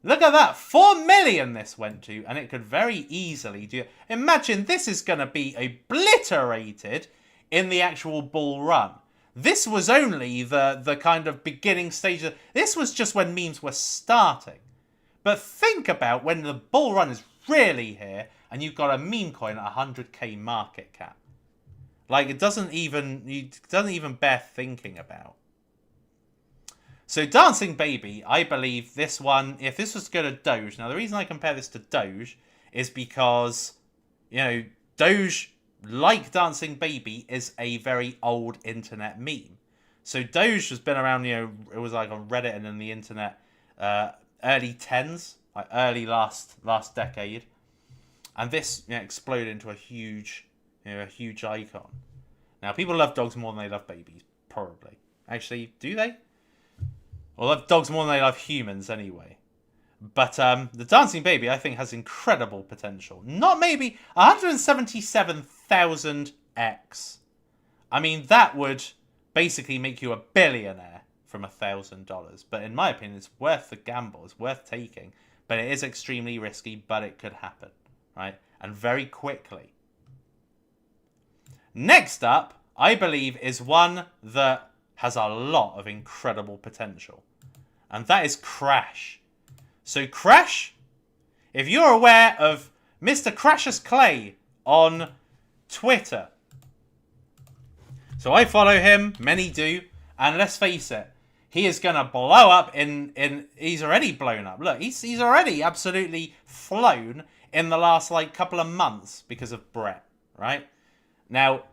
Look at that. 4 million this went to, and it could very easily do. Imagine this is going to be obliterated in the actual bull run. This was only the kind of beginning stage. This was just when memes were starting. But think about when the bull run is really here, and you've got a meme coin at 100k market cap. Like, it doesn't even bear thinking about. So Dancing Baby, I believe this one, if this was to go to Doge, now the reason I compare this to Doge is because, you know, Doge, like Dancing Baby, is a very old internet meme. So Doge has been around, you know, it was like on Reddit and in the internet, early 10s, like early last decade. And this, you know, exploded into a huge icon. Now, people love dogs more than they love babies, probably. Actually, do they? Well, love dogs more than they love humans anyway. But the Dancing Baby, I think, has incredible potential. Not maybe 177,000x. I mean, that would basically make you a billionaire from $1,000. But in my opinion, it's worth the gamble. It's worth taking. But it is extremely risky, but it could happen, right? And very quickly. Next up, I believe, is one that has a lot of incredible potential. And that is Crash. So Crash, if you're aware of Mr. Crassus Clay on Twitter. So I follow him, many do, and let's face it, he is going to blow up he's already blown up. Look, he's already absolutely flown in the last like couple of months because of Brett, right? Now,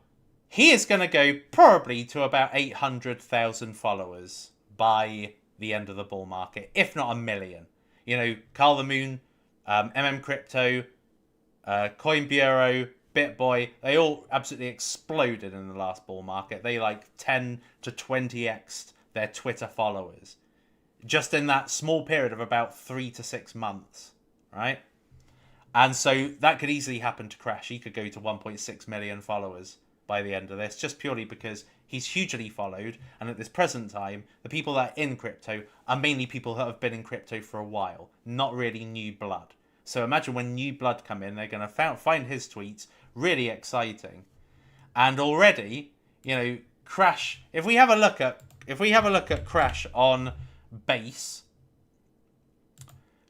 he is going to go probably to about 800,000 followers by the end of the bull market, if not 1 million. You know, Carl the Moon, Crypto, Coin Bureau, BitBoy, they all absolutely exploded in the last bull market. They like 10 to 20x'd their Twitter followers just in that small period of about 3 to 6 months, right? And so that could easily happen to Crash. He could go to 1.6 million followers by the end of this, just purely because he's hugely followed, and at this present time, the people that are in crypto are mainly people that have been in crypto for a while, not really new blood. So imagine when new blood come in, they're going to find his tweets really exciting. And already, you know, Crash, if we have a look at Crash on Base,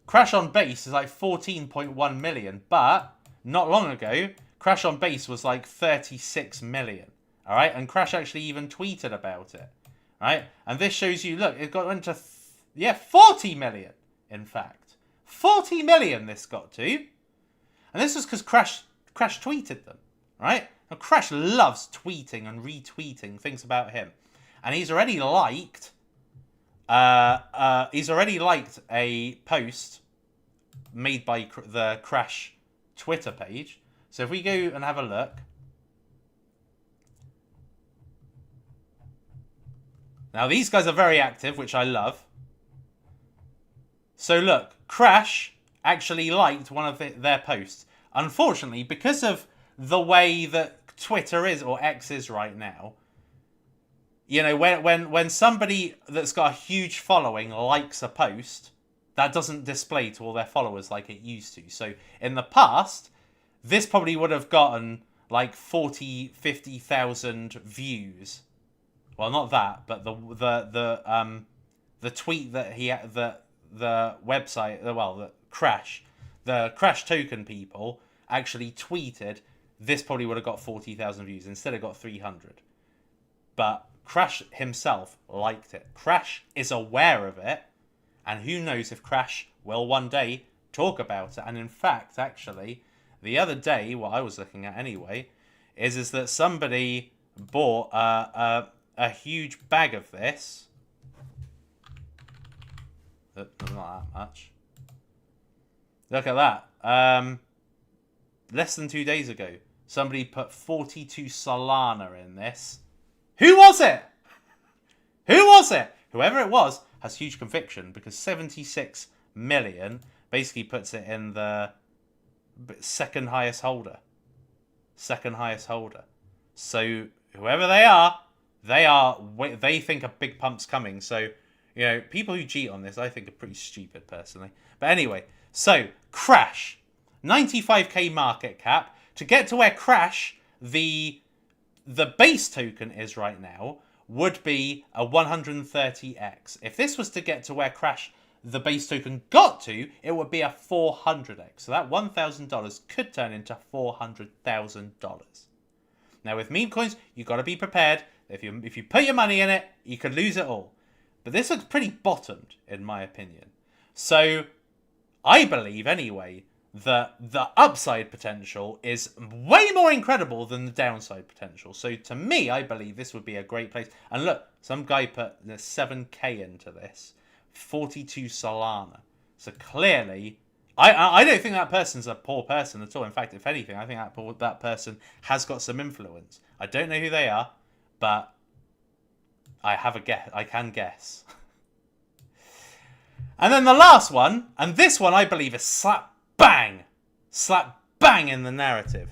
Crash on Base is like 14.1 million, but not long ago, Crash on Base was like 36 million. All right, and Crash actually even tweeted about it, right? And this shows you, look, it got into 40 million. In fact, 40 million this got to, and this was because Crash tweeted them, right? Now Crash loves tweeting and retweeting things about him, and he's already liked a post made by the Crash Twitter page. So if we go and have a look. Now, these guys are very active, which I love. So look, Crash actually liked one of their posts. Unfortunately, because of the way that Twitter is, or X is right now, you know, when somebody that's got a huge following likes a post, that doesn't display to all their followers like it used to. So in the past, this probably would have gotten like 40, 50,000 views. Well, not that, but the tweet that the website, the Crash token people actually tweeted, this probably would have got 40,000 views. Instead, it got 300. But Crash himself liked it. Crash is aware of it, and who knows if Crash will one day talk about it. And in fact, actually, the other day, what I was looking at anyway, is that somebody bought a huge bag of this. Not that much. Look at that. Less than 2 days ago, somebody put 42 Solana in this. Who was it? Who was it? Whoever it was has huge conviction, because 76 million basically puts it in the second highest holder. So whoever they think a big pump's coming. So, you know, people who cheat on this, I think, are pretty stupid personally. But anyway, so Crash, 95k market cap. To get to where Crash, the base token is right now, would be a 130x. If this was to get to where Crash, the base token, got to, it would be a 400x. So that $1,000 could turn into $400,000. Now with meme coins, you've got to be prepared. If you put your money in it, you could lose it all. But this looks pretty bottomed, in my opinion. So I believe, anyway, that the upside potential is way more incredible than the downside potential. So to me, I believe this would be a great place. And look, some guy put the 7k into this. 42 Solana. So clearly, I don't think that person's a poor person at all. In fact, if anything, I think that person has got some influence. I don't know who they are, but I have a guess. I can guess. And then the last one, and this one I believe is slap bang in the narrative.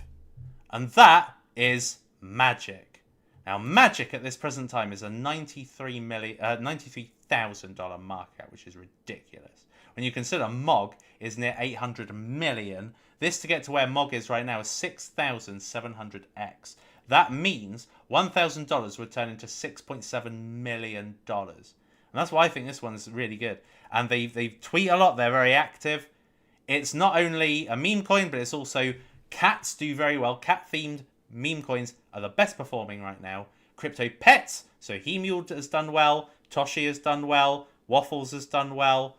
And that is Magic. Now, Magic at this present time is a $93,000 market cap, which is ridiculous. When you consider MOG is near 800 million, this to get to where MOG is right now is 6,700x. That means $1,000 would turn into $6.7 million. And that's why I think this one's really good. And they tweet a lot. They're very active. It's not only a meme coin, but it's also cats do very well. Cat-themed meme coins are the best performing right now. Crypto pets. So Hemule has done well. Toshi has done well. Waffles has done well.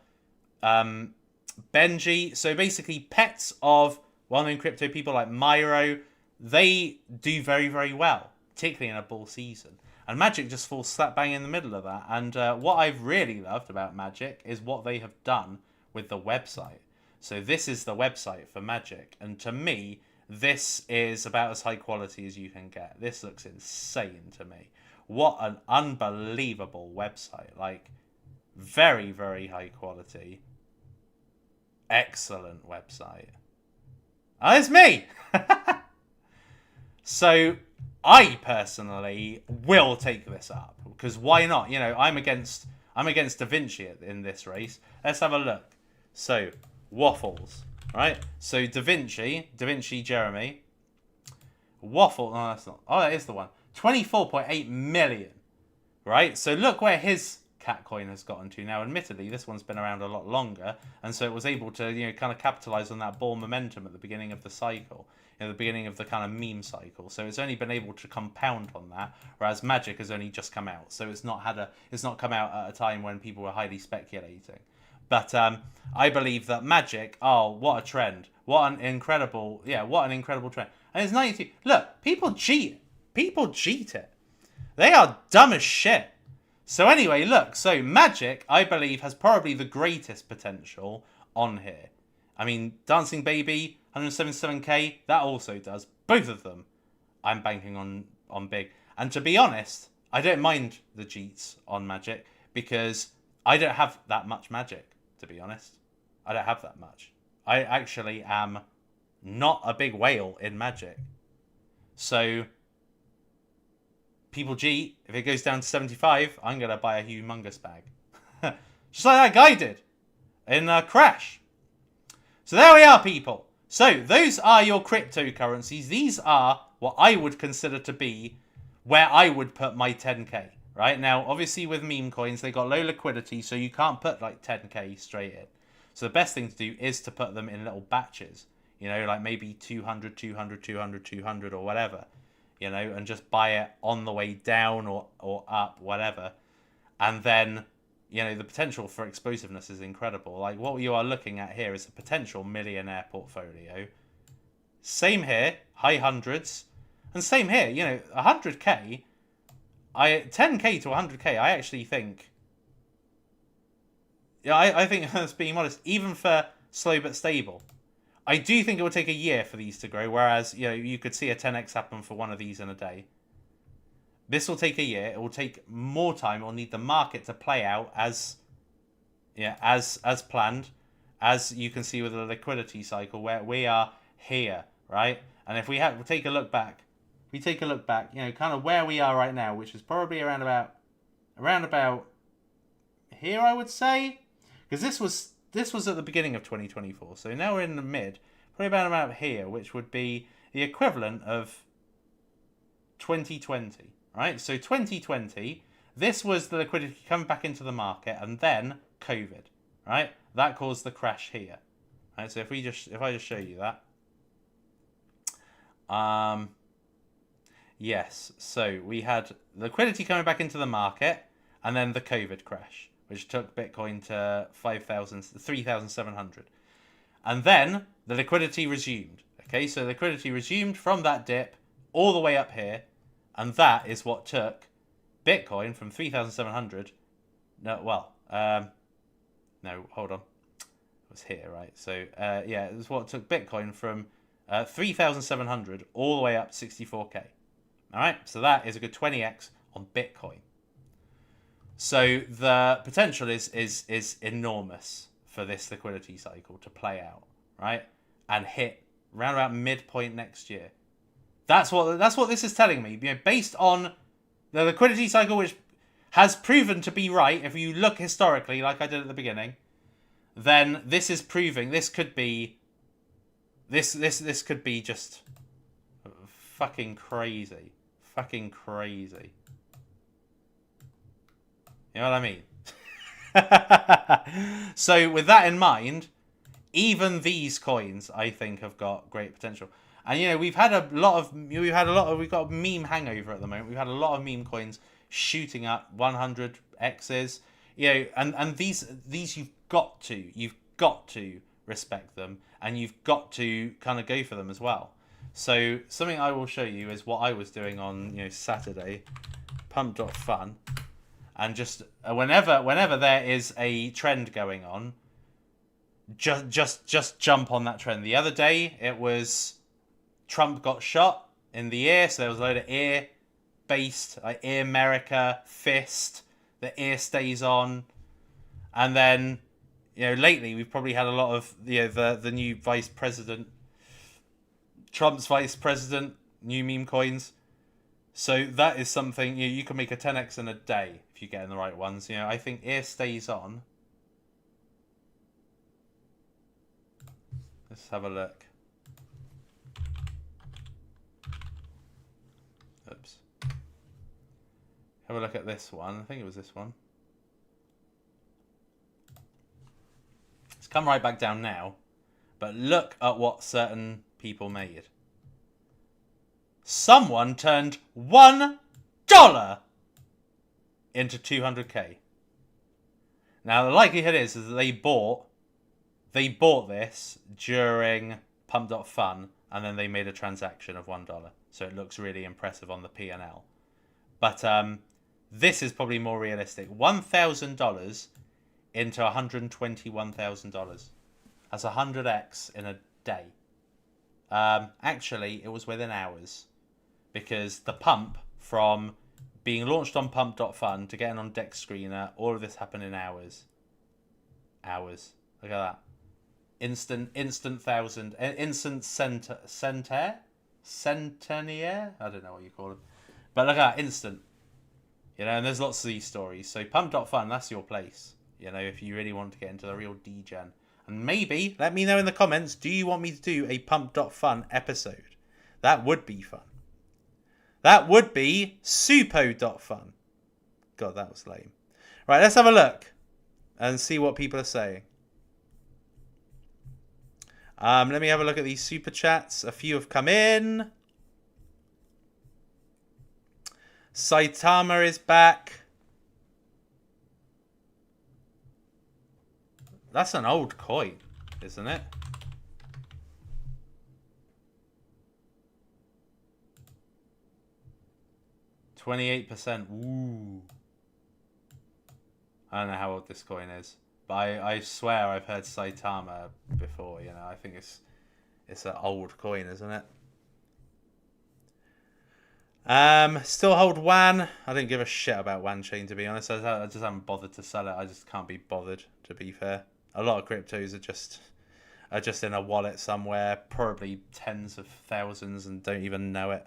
Benji. So basically pets of well-known crypto people like Myro, they do very, very well, particularly in a bull season. And Magic just falls slap bang in the middle of that. And what I've really loved about Magic is what they have done with the website. So this is the website for Magic. And to me, this is about as high quality as you can get. This looks insane to me. What an unbelievable website. Like, very, very high quality. Excellent website. And it's me! So I personally will take this up because why not? You know, I'm against Da Vinci in this race. Let's have a look. So Waffles, right? So Da Vinci Jeremy. Waffle. No, that's not. Oh, that is the one. 24.8 million, right? So look where his cat coin has gotten to now. Admittedly, this one's been around a lot longer, and so it was able to, you know, kind of capitalize on that bull momentum at the beginning of the cycle, you know, the beginning of the kind of meme cycle. So it's only been able to compound on that, whereas Magic has only just come out. So it's not come out at a time when people were highly speculating. But I believe that Magic, oh, what a trend. What an incredible trend. And it's 92. Look, people cheat. People cheat it. They are dumb as shit. So anyway, look, so Magic, I believe, has probably the greatest potential on here. I mean, Dancing Baby, 177k, that also does. Both of them, I'm banking on big. And to be honest, I don't mind the cheats on Magic because I don't have that much Magic, to be honest. I don't have that much. I actually am not a big whale in Magic. So people cheat. If it goes down to 75, I'm going to buy a humongous bag. Just like that guy did in Crash. So there we are, people. So those are your cryptocurrencies. These are what I would consider to be where I would put my 10k. Right? Now, obviously with meme coins, they got low liquidity, so you can't put like 10k straight in. So the best thing to do is to put them in little batches. You know, like maybe 200, 200, 200, 200 or whatever. You know, and just buy it on the way down or up, whatever. And then, you know, the potential for explosiveness is incredible. Like, what you are looking at here is a potential millionaire portfolio. Same here, high hundreds. And same here, you know, 100k, 10k to 100k, I actually think... Yeah, I think, that's being modest, even for slow but stable. I do think it will take a year for these to grow, whereas, you know, you could see a 10x happen for one of these in a day. This will take a year. It will take more time. It will need the market to play out as planned, as you can see with the liquidity cycle, where we are here, right? And if we take a look back, you know, kind of where we are right now, which is probably around about here, I would say, because this was at the beginning of 2024. So now we're in the mid, probably about here, which would be the equivalent of 2020, right? So 2020, this was the liquidity coming back into the market, and then COVID, right? That caused the crash here, right? So if I just show you that, yes. So we had liquidity coming back into the market, and then the COVID crash, which took Bitcoin to 3,700. And then the liquidity resumed. Okay, so liquidity resumed from that dip all the way up here, and that is what took Bitcoin from 3,700. No, hold on. It was here, right? So, yeah, it was what took Bitcoin from 3,700 all the way up to 64k. All right, so that is a good 20x on Bitcoin. So the potential is enormous for this liquidity cycle to play out, right, and hit around about midpoint next year. That's what this is telling me. You know, based on the liquidity cycle, which has proven to be right. If you look historically, like I did at the beginning, then this is proving this could be just fucking crazy. Fucking crazy. You know what I mean? So with that in mind, even these coins I think have got great potential. And you know, we've got a meme hangover at the moment. We've had a lot of meme coins shooting up 100x's. You know, and these you've got to respect them, and you've got to kind of go for them as well. So something I will show you is what I was doing on, you know, Saturday, pump.fun, and just whenever there is a trend going on, just jump on that trend. The other day it was Trump got shot in the ear, so there was a load of ear based, like Ear America, Fist, the ear stays on, and then, you know, lately we've probably had a lot of, you know, the new vice president, Trump's vice president, new meme coins. So that is something, you know, you can make a 10x in a day if you get in the right ones. You know, I think ear stays on. Let's have a look. Oops. Have a look at this one. I think it was this one. It's come right back down now. But look at what certain people made. Someone turned $1 into 200k. Now the likelihood is that they bought this during pump.fun, and then they made a transaction of $1. So it looks really impressive on the P&L. But this is probably more realistic. $1,000 into $121,000. That's 100x in a day. Actually, it was within hours, because the pump, from being launched on pump.fun to getting on Dex Screener, all of this happened in hours. Hours. Look at that. Instant thousand, instant centenier? I don't know what you call it. But look at that, instant. You know, and there's lots of these stories. So pump.fun, that's your place. You know, if you really want to get into the real degen. And maybe, let me know in the comments, do you want me to do a pump.fun episode? That would be fun. That would be suppo.fun. God, that was lame. Right, let's have a look and see what people are saying. Let me have a look at these super chats. A few have come in. Saitama is back. That's an old coin, isn't it? %. Ooh. I don't know how old this coin is, but I swear I've heard Saitama before. You know, I think it's an old coin, isn't it? Still hold WAN. I don't give a shit about WAN chain, to be honest. I just haven't bothered to sell it. I just can't be bothered, to be fair. A lot of cryptos are just in a wallet somewhere, probably tens of thousands, and don't even know it.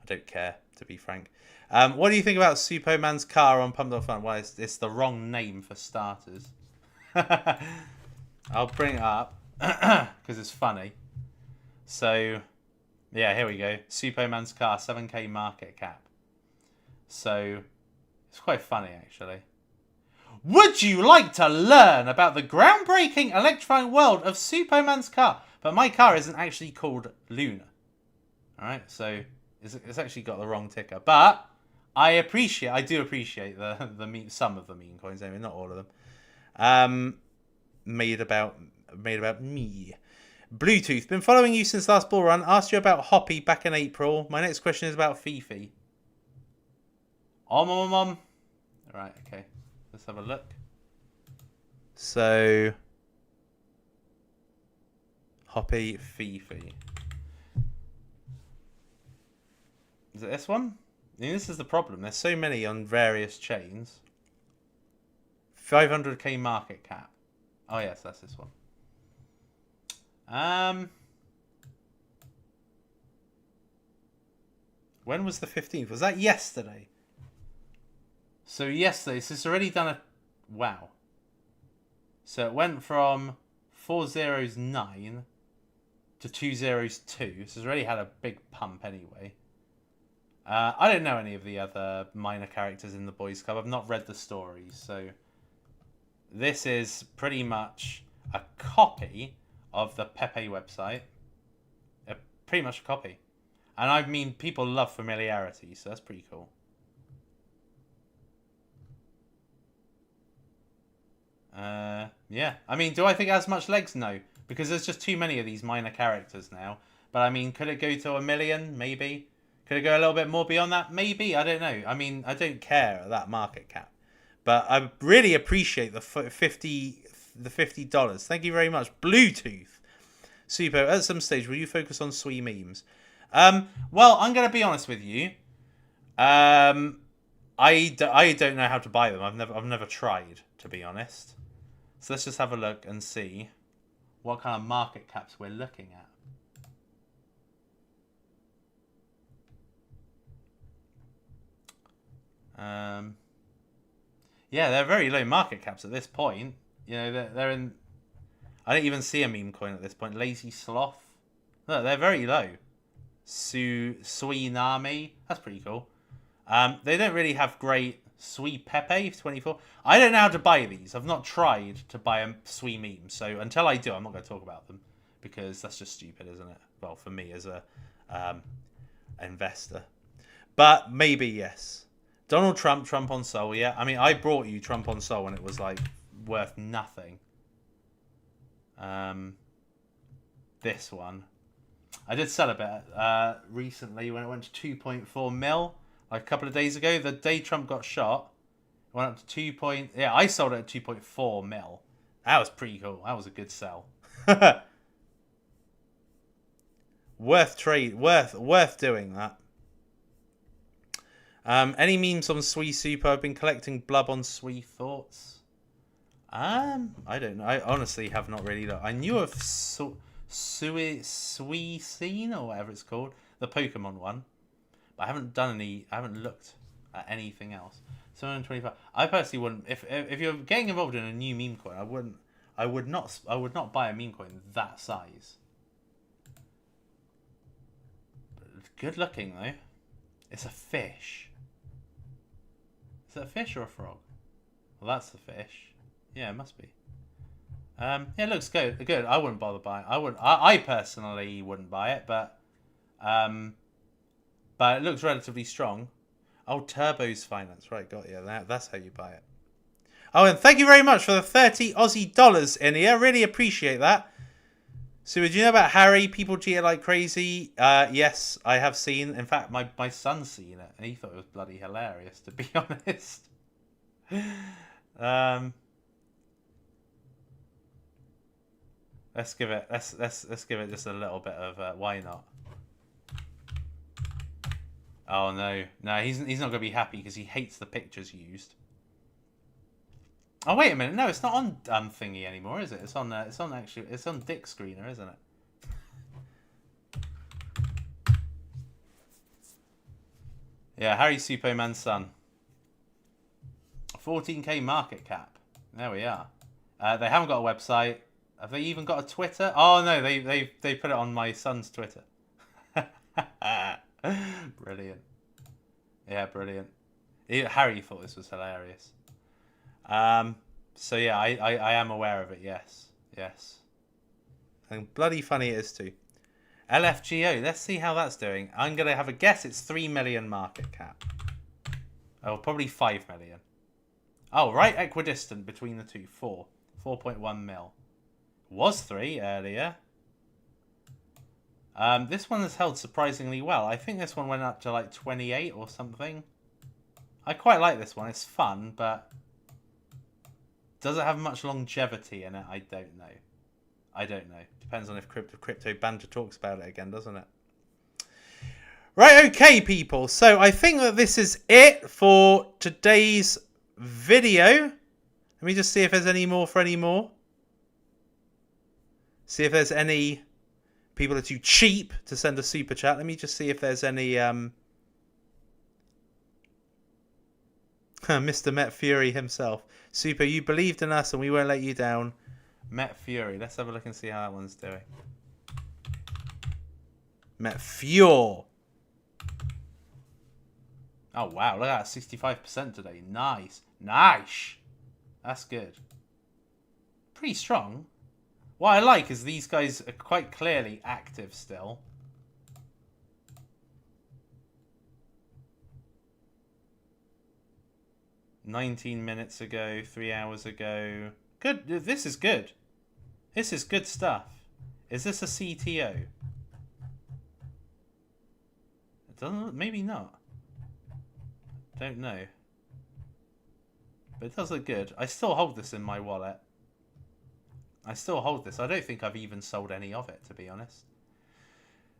I don't care, to be frank. What do you think about Suppoman's car on Pump.fun? Well, it's the wrong name for starters. I'll bring it up because it's funny. So, yeah, here we go. Suppoman's car, 7k market cap. So, it's quite funny, actually. Would you like to learn about the groundbreaking electrifying world of Suppoman's car? But my car isn't actually called Luna. Alright, so it's actually got the wrong ticker. But I do appreciate some of the meme coins, anyway, not all of them. Made about me. Bluetooth, been following you since last bull run. Asked you about Hoppy back in April. My next question is about Fifi. Right, okay. Let's have a look. So, Hoppy, Fifi. Is it this one? I mean, this is the problem. There's so many on various chains. 500k market cap. Oh yes, that's this one. When was the 15th? Was that yesterday? So yesterday, so it's already done a... Wow. So it went from 409 to 202. So it's already had a big pump anyway. I don't know any of the other minor characters in the Boys Club. I've not read the stories, so... This is pretty much a copy of the Pepe website. Pretty much a copy. And I mean, people love familiarity, so that's pretty cool. Yeah. I mean, do I think it has much legs? No. Because there's just too many of these minor characters now. But I mean, could it go to 1 million? Maybe. Could it go a little bit more beyond that? Maybe. I don't know. I mean, I don't care at that market cap. But I really appreciate the $50. Thank you very much. Bluetooth. Suppo, at some stage, will you focus on Sui memes? Well, I'm going to be honest with you. I don't know how to buy them. I've never tried, to be honest. So let's just have a look and see what kind of market caps we're looking at. Yeah, they're very low market caps at this point. You know, they're in... I don't even see a meme coin at this point. Lazy Sloth. Look, they're very low. Suinami. That's pretty cool. They don't really have great... Sui Pepe 24. I don't know how to buy these. I've not tried to buy a Sui meme. So until I do, I'm not going to talk about them. Because that's just stupid, isn't it? Well, for me as a investor. But maybe, yes. Donald Trump, Trump on Sol, yeah. I mean, I brought you Trump on Sol when it was, like, worth nothing. This one. I did sell a bit recently when it went to 2.4 mil. Like a couple of days ago. The day Trump got shot, it went up to 2. Yeah, I sold it at 2.4 mil. That was pretty cool. That was a good sell. Worth doing that. Any memes on Sui Super? I've been collecting blub on Sui thoughts. I don't know. I honestly have not really looked. I knew of Sui Scene or whatever it's called, the Pokemon one, but I haven't looked at anything else. 725. I personally wouldn't. If you're getting involved in a new meme coin, I would not buy a meme coin that size. Good looking though. It's a fish. Is it a fish or a frog? Well, that's the fish. Yeah, it must be. Yeah, it looks good. Good. I wouldn't bother buying. I personally wouldn't buy it, but it looks relatively strong. Oh, Turbo's Finance. Right, got you. That's how you buy it. Oh, and thank you very much for the 30 Aussie dollars in here. Really appreciate that. So, do you know about Harry? People cheat it like crazy. Yes, I have seen. In fact, my son's seen it, and he thought it was bloody hilarious, to be honest. Let's give it just a little bit of why not. Oh no, he's not gonna be happy because he hates the pictures used. Oh wait a minute, no, it's not on thingy anymore, is it? It's on Dick Screener, isn't it? Yeah, Harry Suppoman's son. 14k market cap. There we are. They haven't got a website. Have they even got a Twitter? Oh no, they put it on my son's Twitter. Brilliant. Yeah, brilliant. Harry thought this was hilarious. So yeah, I am aware of it. Yes. And bloody funny it is too. LFGO. Let's see how that's doing. I'm gonna have a guess. It's 3 million market cap. Oh, probably 5 million. Oh, right equidistant between the two. 4.1 mil. Was 3 earlier. This one has held surprisingly well. I think this one went up to like 28 or something. I quite like this one. It's fun, but does it have much longevity in it? I don't know. I don't know. Depends on if Crypto Banter talks about it again, doesn't it? Right, okay, people. So I think that this is it for today's video. Let me just see if there's any more for any more. See if there's any people are too cheap to send a super chat. Let me just see if there's any Mr. Met Fury himself. Super, you believed in us and we won't let you down. Met Fury. Let's have a look and see how that one's doing. Met Fury. Oh, wow. Look at that. 65% today. Nice. Nice. That's good. Pretty strong. What I like is these guys are quite clearly active still. $19 minutes ago, 3 hours ago. Good. This is good. This is good stuff. Is this a CTO? It doesn't. Maybe not. Don't know. But it does look good. I still hold this in my wallet. I still hold this. I don't think I've even sold any of it, to be honest.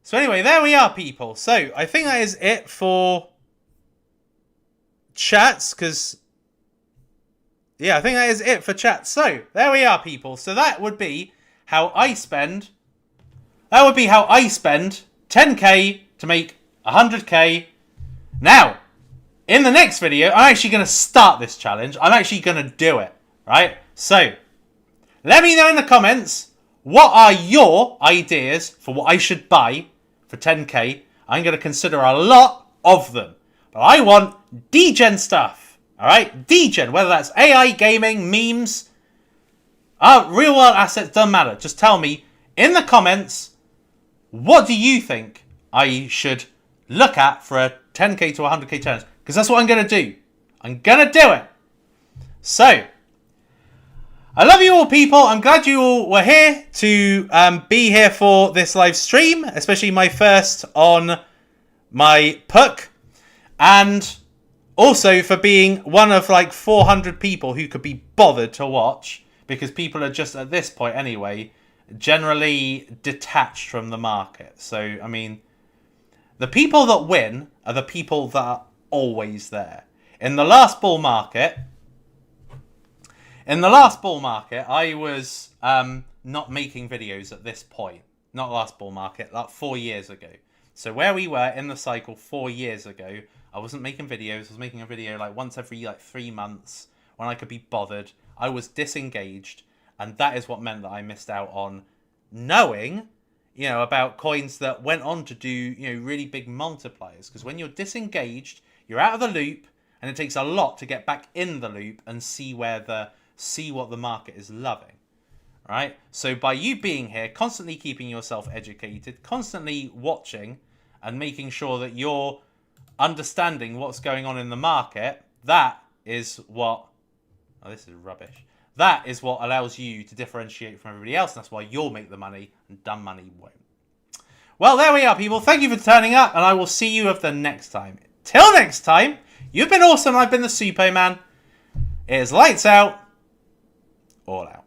So anyway, there we are, people. So I think that is it for chats, because yeah, I think that is it for chats. So there we are, people. So that would be how I spend. That would be how I spend 10k to make 100k. Now, in the next video, I'm actually going to start this challenge. I'm actually going to do it, right? So let me know in the comments, what are your ideas for what I should buy for 10k? I'm going to consider a lot of them. But I want degen stuff, all right? Degen, whether that's AI, gaming, memes, real world assets, doesn't matter. Just tell me in the comments, what do you think I should look at for a 10k to 100k challenge? Because that's what I'm going to do. I'm going to do it. So I love you all, people. I'm glad you all were here to be here for this live stream, especially my first on my PUC. And also for being one of like 400 people who could be bothered to watch, because people are just, at this point anyway, generally detached from the market. So, I mean, the people that win are the people that are always there. In the last bull market, I was not making videos at this point. Not last bull market, like 4 years ago. So where we were in the cycle 4 years ago, I wasn't making videos. I was making a video like once every like 3 months when I could be bothered. I was disengaged, and that is what meant that I missed out on knowing, you know, about coins that went on to do, you know, really big multipliers. Because when you're disengaged, you're out of the loop, and it takes a lot to get back in the loop and see what the market is loving, right? So by you being here, constantly keeping yourself educated, constantly watching and making sure that you're understanding what's going on in the market, that is what, oh, this is rubbish. That is what allows you to differentiate from everybody else. And that's why you'll make the money and dumb money won't. Well, there we are, people. Thank you for turning up, and I will see you of the next time. Till next time, you've been awesome. I've been the Suppoman. It is lights out, all out.